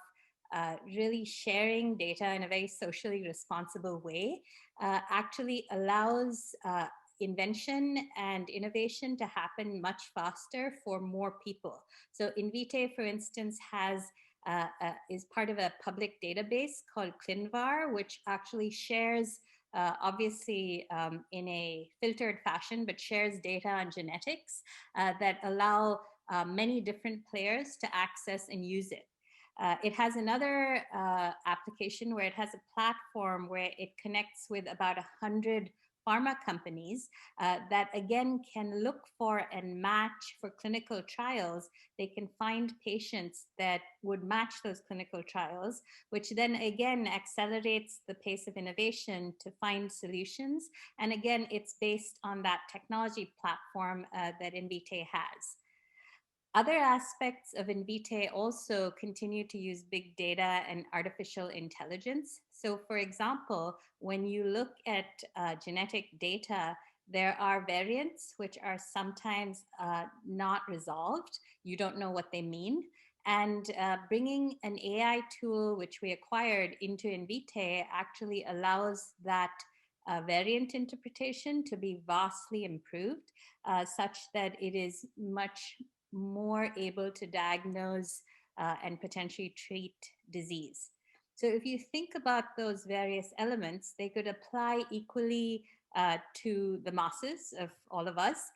really sharing data in a very socially responsible way actually allows invention and innovation to happen much faster for more people. So Invitae, for instance, is part of a public database called ClinVar, which actually shares, obviously in a filtered fashion, but shares data on genetics that allow many different players to access and use it. It has another application where it has a platform where it connects with about 100 pharma companies that again can look for and match for clinical trials. They can find patients that would match those clinical trials, which then again accelerates the pace of innovation to find solutions. And again, it's based on that technology platform that Invitae has. Other aspects of Invitae also continue to use big data and artificial intelligence. So for example, when you look at genetic data, there are variants which are sometimes not resolved. You don't know what they mean. And bringing an AI tool, which we acquired into Invitae, actually allows that variant interpretation to be vastly improved, such that it is much more able to diagnose and potentially treat disease. So if you think about those various elements, they could apply equally to the masses of all of us.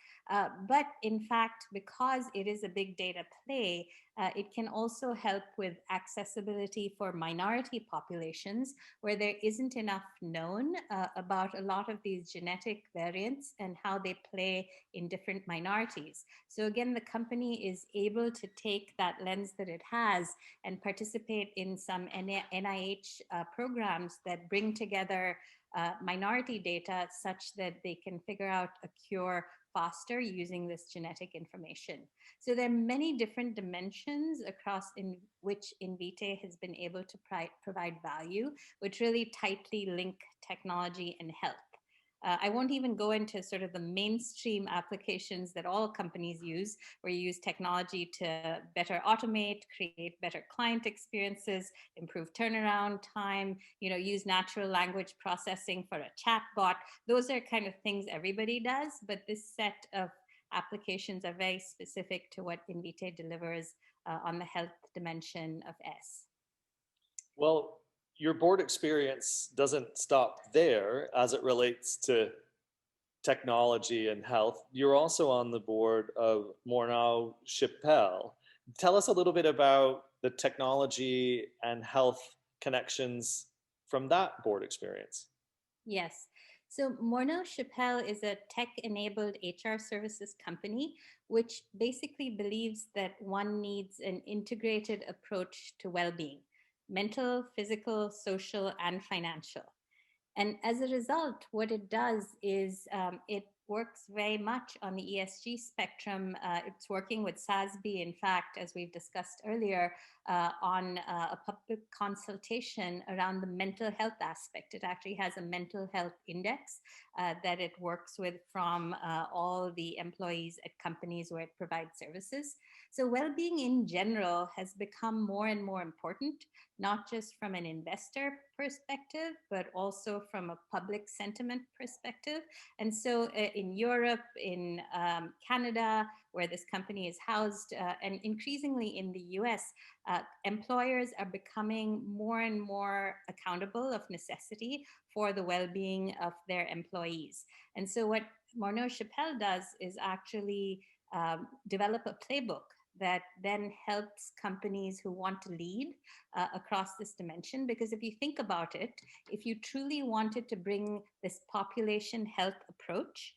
But in fact, because it is a big data play, it can also help with accessibility for minority populations where there isn't enough known about a lot of these genetic variants and how they play in different minorities. So again, the company is able to take that lens that it has and participate in some NIH programs that bring together minority data such that they can figure out a cure faster using this genetic information. So there are many different dimensions across in which Invitae has been able to provide value, which really tightly link technology and health. I won't even go into sort of the mainstream applications that all companies use, where you use technology to better automate, create better client experiences, improve turnaround time, use natural language processing for a chatbot. Those are kind of things everybody does, but this set of applications are very specific to what Invitae delivers on the health dimension of S. Well, your board experience doesn't stop there as it relates to technology and health. You're also on the board of Morneau Shipell, Tell us a little bit about the technology and health connections from that board experience. Yes. So Morneau Chappelle is a tech-enabled HR services company, which basically believes that one needs an integrated approach to well-being, mental, physical, social, and financial. And as a result, what it does is it works very much on the ESG spectrum. It's working with SASB, in fact, as we've discussed earlier, on a public consultation around the mental health aspect. It actually has a mental health index that it works with from all the employees at companies where it provides services. So well-being in general has become more and more important, not just from an investor perspective, but also from a public sentiment perspective. And so in Europe, in Canada, where this company is housed, and increasingly in the US, employers are becoming more and more accountable of necessity for the well-being of their employees. And so what Morneau Chappelle does is actually develop a playbook that then helps companies who want to lead across this dimension. Because if you think about it, if you truly wanted to bring this population health approach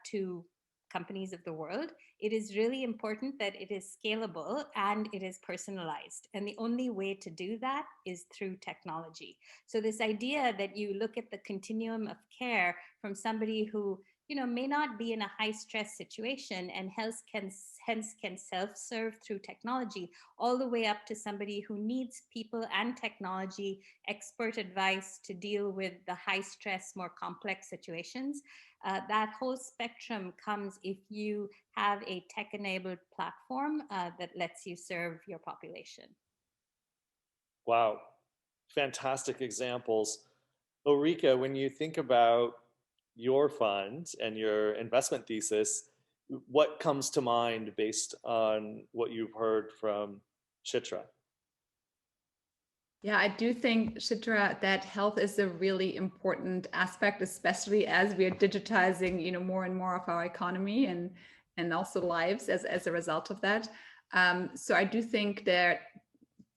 to companies of the world, it is really important that it is scalable and it is personalized. And the only way to do that is through technology. So this idea that you look at the continuum of care from somebody who may not be in a high stress situation and hence can self-serve through technology, all the way up to somebody who needs people and technology, expert advice to deal with the high stress, more complex situations. That whole spectrum comes if you have a tech-enabled platform that lets you serve your population. Wow, fantastic examples. Urike, when you think about your fund and your investment thesis, what comes to mind based on what you've heard from Chitra? Yeah, I do think, Chitra, that health is a really important aspect, especially as we are digitizing, more and more of our economy and also lives as a result of that. So I do think that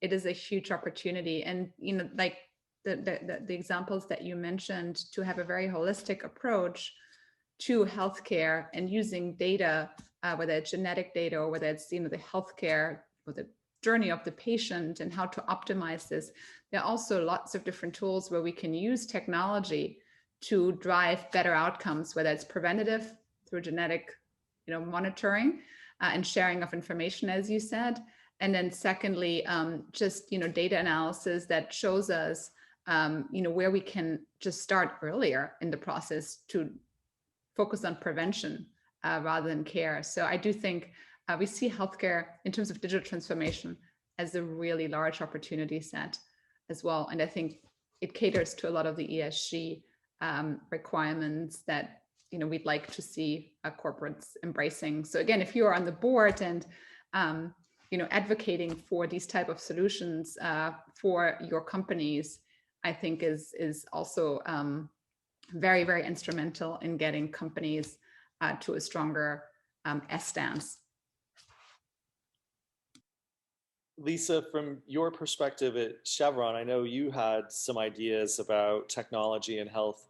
it is a huge opportunity, and like the examples that you mentioned, to have a very holistic approach to healthcare and using data, whether it's genetic data or whether it's the healthcare or the journey of the patient and how to optimize this. There are also lots of different tools where we can use technology to drive better outcomes, whether it's preventative through genetic monitoring and sharing of information, as you said. And then secondly, just data analysis that shows us where we can just start earlier in the process to focus on prevention rather than care. So I do think we see healthcare in terms of digital transformation as a really large opportunity set as well. And I think it caters to a lot of the ESG requirements that we'd like to see corporates embracing. So again, if you are on the board and advocating for these type of solutions for your companies, I think is also very, very instrumental in getting companies to a stronger S stance. Lisa, from your perspective at Chevron, I know you had some ideas about technology and health.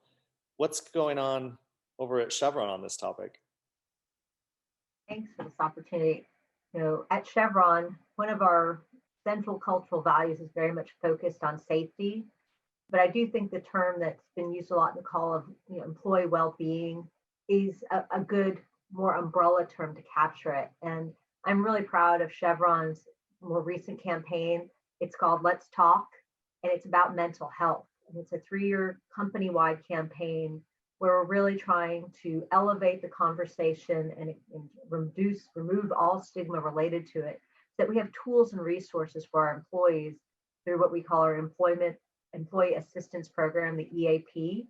What's going on over at Chevron on this topic? Thanks for this opportunity. At Chevron, one of our central cultural values is very much focused on safety. But I do think the term that's been used a lot in the call of employee well-being is a good, more umbrella term to capture it. And I'm really proud of Chevron's more recent campaign. It's called Let's Talk, and it's about mental health. And it's a 3-year company-wide campaign where we're really trying to elevate the conversation and remove all stigma related to it, so that we have tools and resources for our employees through what we call our Employee Assistance Program, the EAP,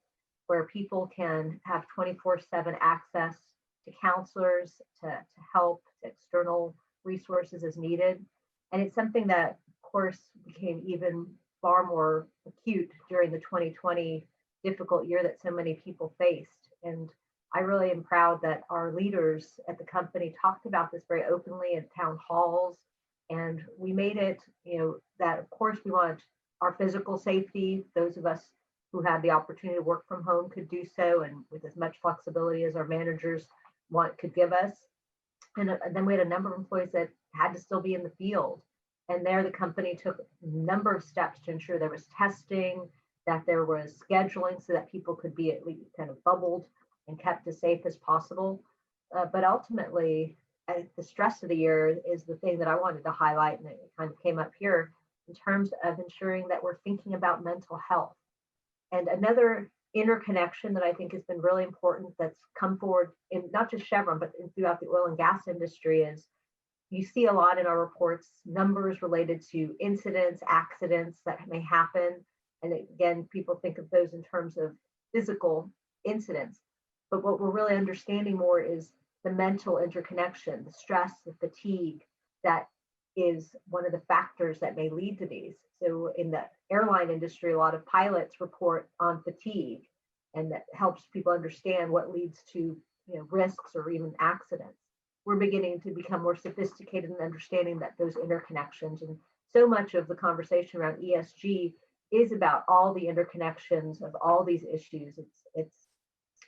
where people can have 24/7 access to counselors, to help, to external resources as needed. And it's something that, of course, became even far more acute during the 2020 difficult year that so many people faced. And I really am proud that our leaders at the company talked about this very openly at town halls, And we made it, that of course we want our physical safety. Those of us who had the opportunity to work from home could do so, and with as much flexibility as our managers could give us. And then we had a number of employees that had to still be in the field. And there the company took a number of steps to ensure there was testing, that there was scheduling so that people could be at least kind of bubbled and kept as safe as possible. But ultimately, the stress of the year is the thing that I wanted to highlight, and it kind of came up here in terms of ensuring that we're thinking about mental health. And another interconnection that I think has been really important that's come forward in not just Chevron, but throughout the oil and gas industry is you see a lot in our reports, numbers related to incidents, accidents that may happen. And again, people think of those in terms of physical incidents. But what we're really understanding more is the mental interconnection, the stress, the fatigue that is one of the factors that may lead to these. So in the airline industry, a lot of pilots report on fatigue, and that helps people understand what leads to risks or even accidents. We're beginning to become more sophisticated in understanding that those interconnections, and so much of the conversation around ESG is about all the interconnections of all these issues.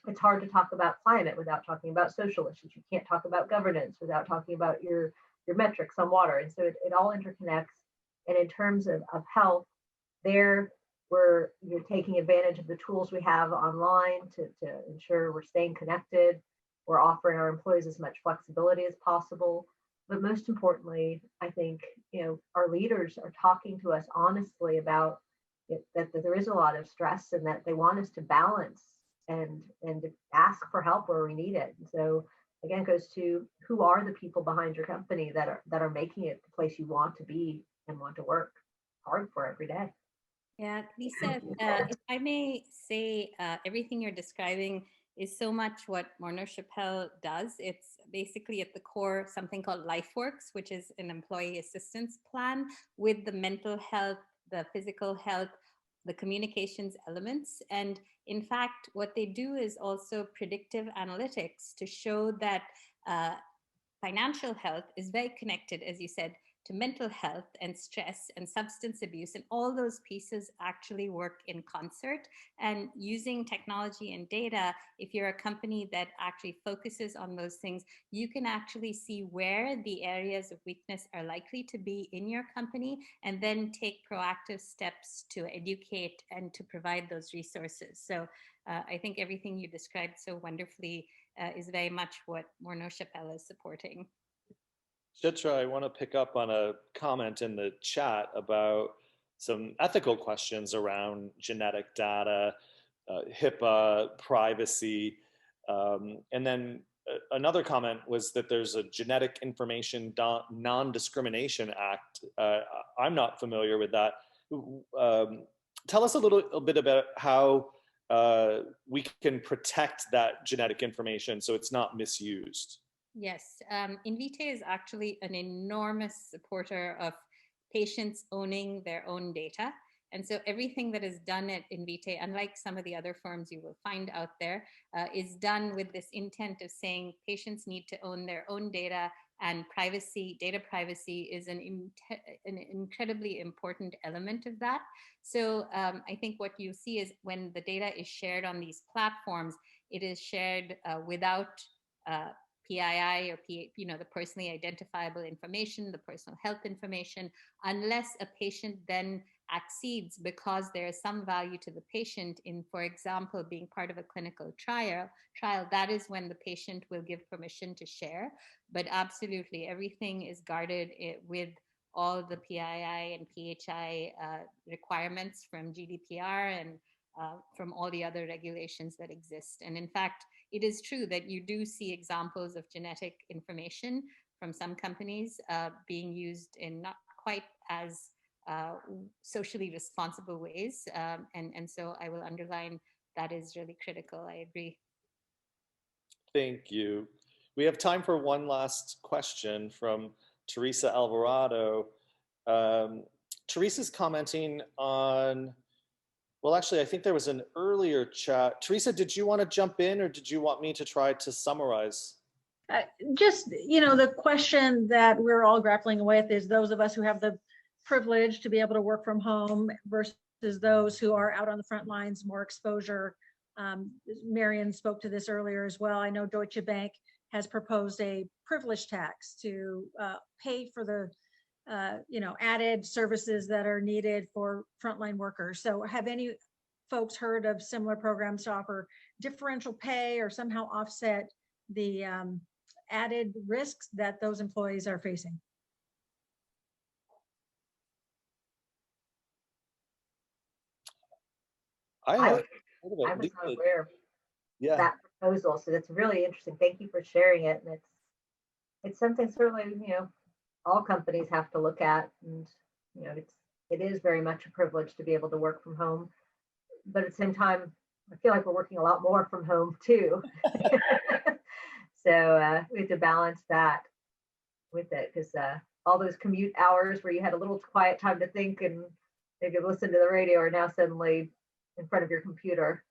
It's hard to talk about climate without talking about social issues. You can't talk about governance without talking about your metrics on water. And so it all interconnects. And in terms of health, there we're taking advantage of the tools we have online to ensure we're staying connected. We're offering our employees as much flexibility as possible. But most importantly, I think our leaders are talking to us honestly about that there is a lot of stress, and that they want us to balance and ask for help where we need it. And so again, it goes to who are the people behind your company that are making it the place you want to be and want to work hard for every day. Yeah, Lisa, if I may say, everything you're describing is so much what Morneau Chappelle does. It's basically at the core something called LifeWorks, which is an employee assistance plan with the mental health, the physical health, the communications elements. And in fact, what they do is also predictive analytics to show that financial health is very connected, as you said, to mental health and stress and substance abuse. And all those pieces actually work in concert. And using technology and data, if you're a company that actually focuses on those things, you can actually see where the areas of weakness are likely to be in your company, and then take proactive steps to educate and to provide those resources. So I think everything you described so wonderfully is very much what Morneau Chappelle is supporting. Chitra, I want to pick up on a comment in the chat about some ethical questions around genetic data, HIPAA, privacy, and then another comment was that there's a Genetic Information Non-Discrimination Act. I'm not familiar with that. Tell us a little bit about how we can protect that genetic information so it's not misused. Yes, Invitae is actually an enormous supporter of patients owning their own data. And so everything that is done at Invitae, unlike some of the other firms you will find out there, is done with this intent of saying patients need to own their own data, and privacy, data privacy is an incredibly important element of that. So I think what you see is when the data is shared on these platforms, it is shared without PII or the personally identifiable information, the personal health information, unless a patient then accedes because there is some value to the patient in, for example, being part of a clinical trial, that is when the patient will give permission to share. But absolutely, everything is guarded with all the PII and PHI requirements from GDPR and from all the other regulations that exist. And in fact, it is true that you do see examples of genetic information from some companies being used in not quite as socially responsible ways. And so I will underline that is really critical. I agree. Thank you. We have time for one last question from Teresa Alvarado. Teresa's commenting on, well, actually, I think there was an earlier chat. Teresa, did you want to jump in, or did you want me to try to summarize? Just, the question that we're all grappling with is those of us who have the privilege to be able to work from home versus those who are out on the front lines, more exposure. Marian spoke to this earlier as well. I know Deutsche Bank has proposed a privilege tax to pay for the added services that are needed for frontline workers. So have any folks heard of similar programs to offer differential pay or somehow offset the added risks that those employees are facing? I was not aware of Yeah. that proposal, so that's really interesting. Thank you for sharing it. And it's something certainly, all companies have to look at, and it is very much a privilege to be able to work from home. But at the same time, I feel like we're working a lot more from home too. So we have to balance that with it, because all those commute hours where you had a little quiet time to think and maybe listen to the radio are now suddenly in front of your computer.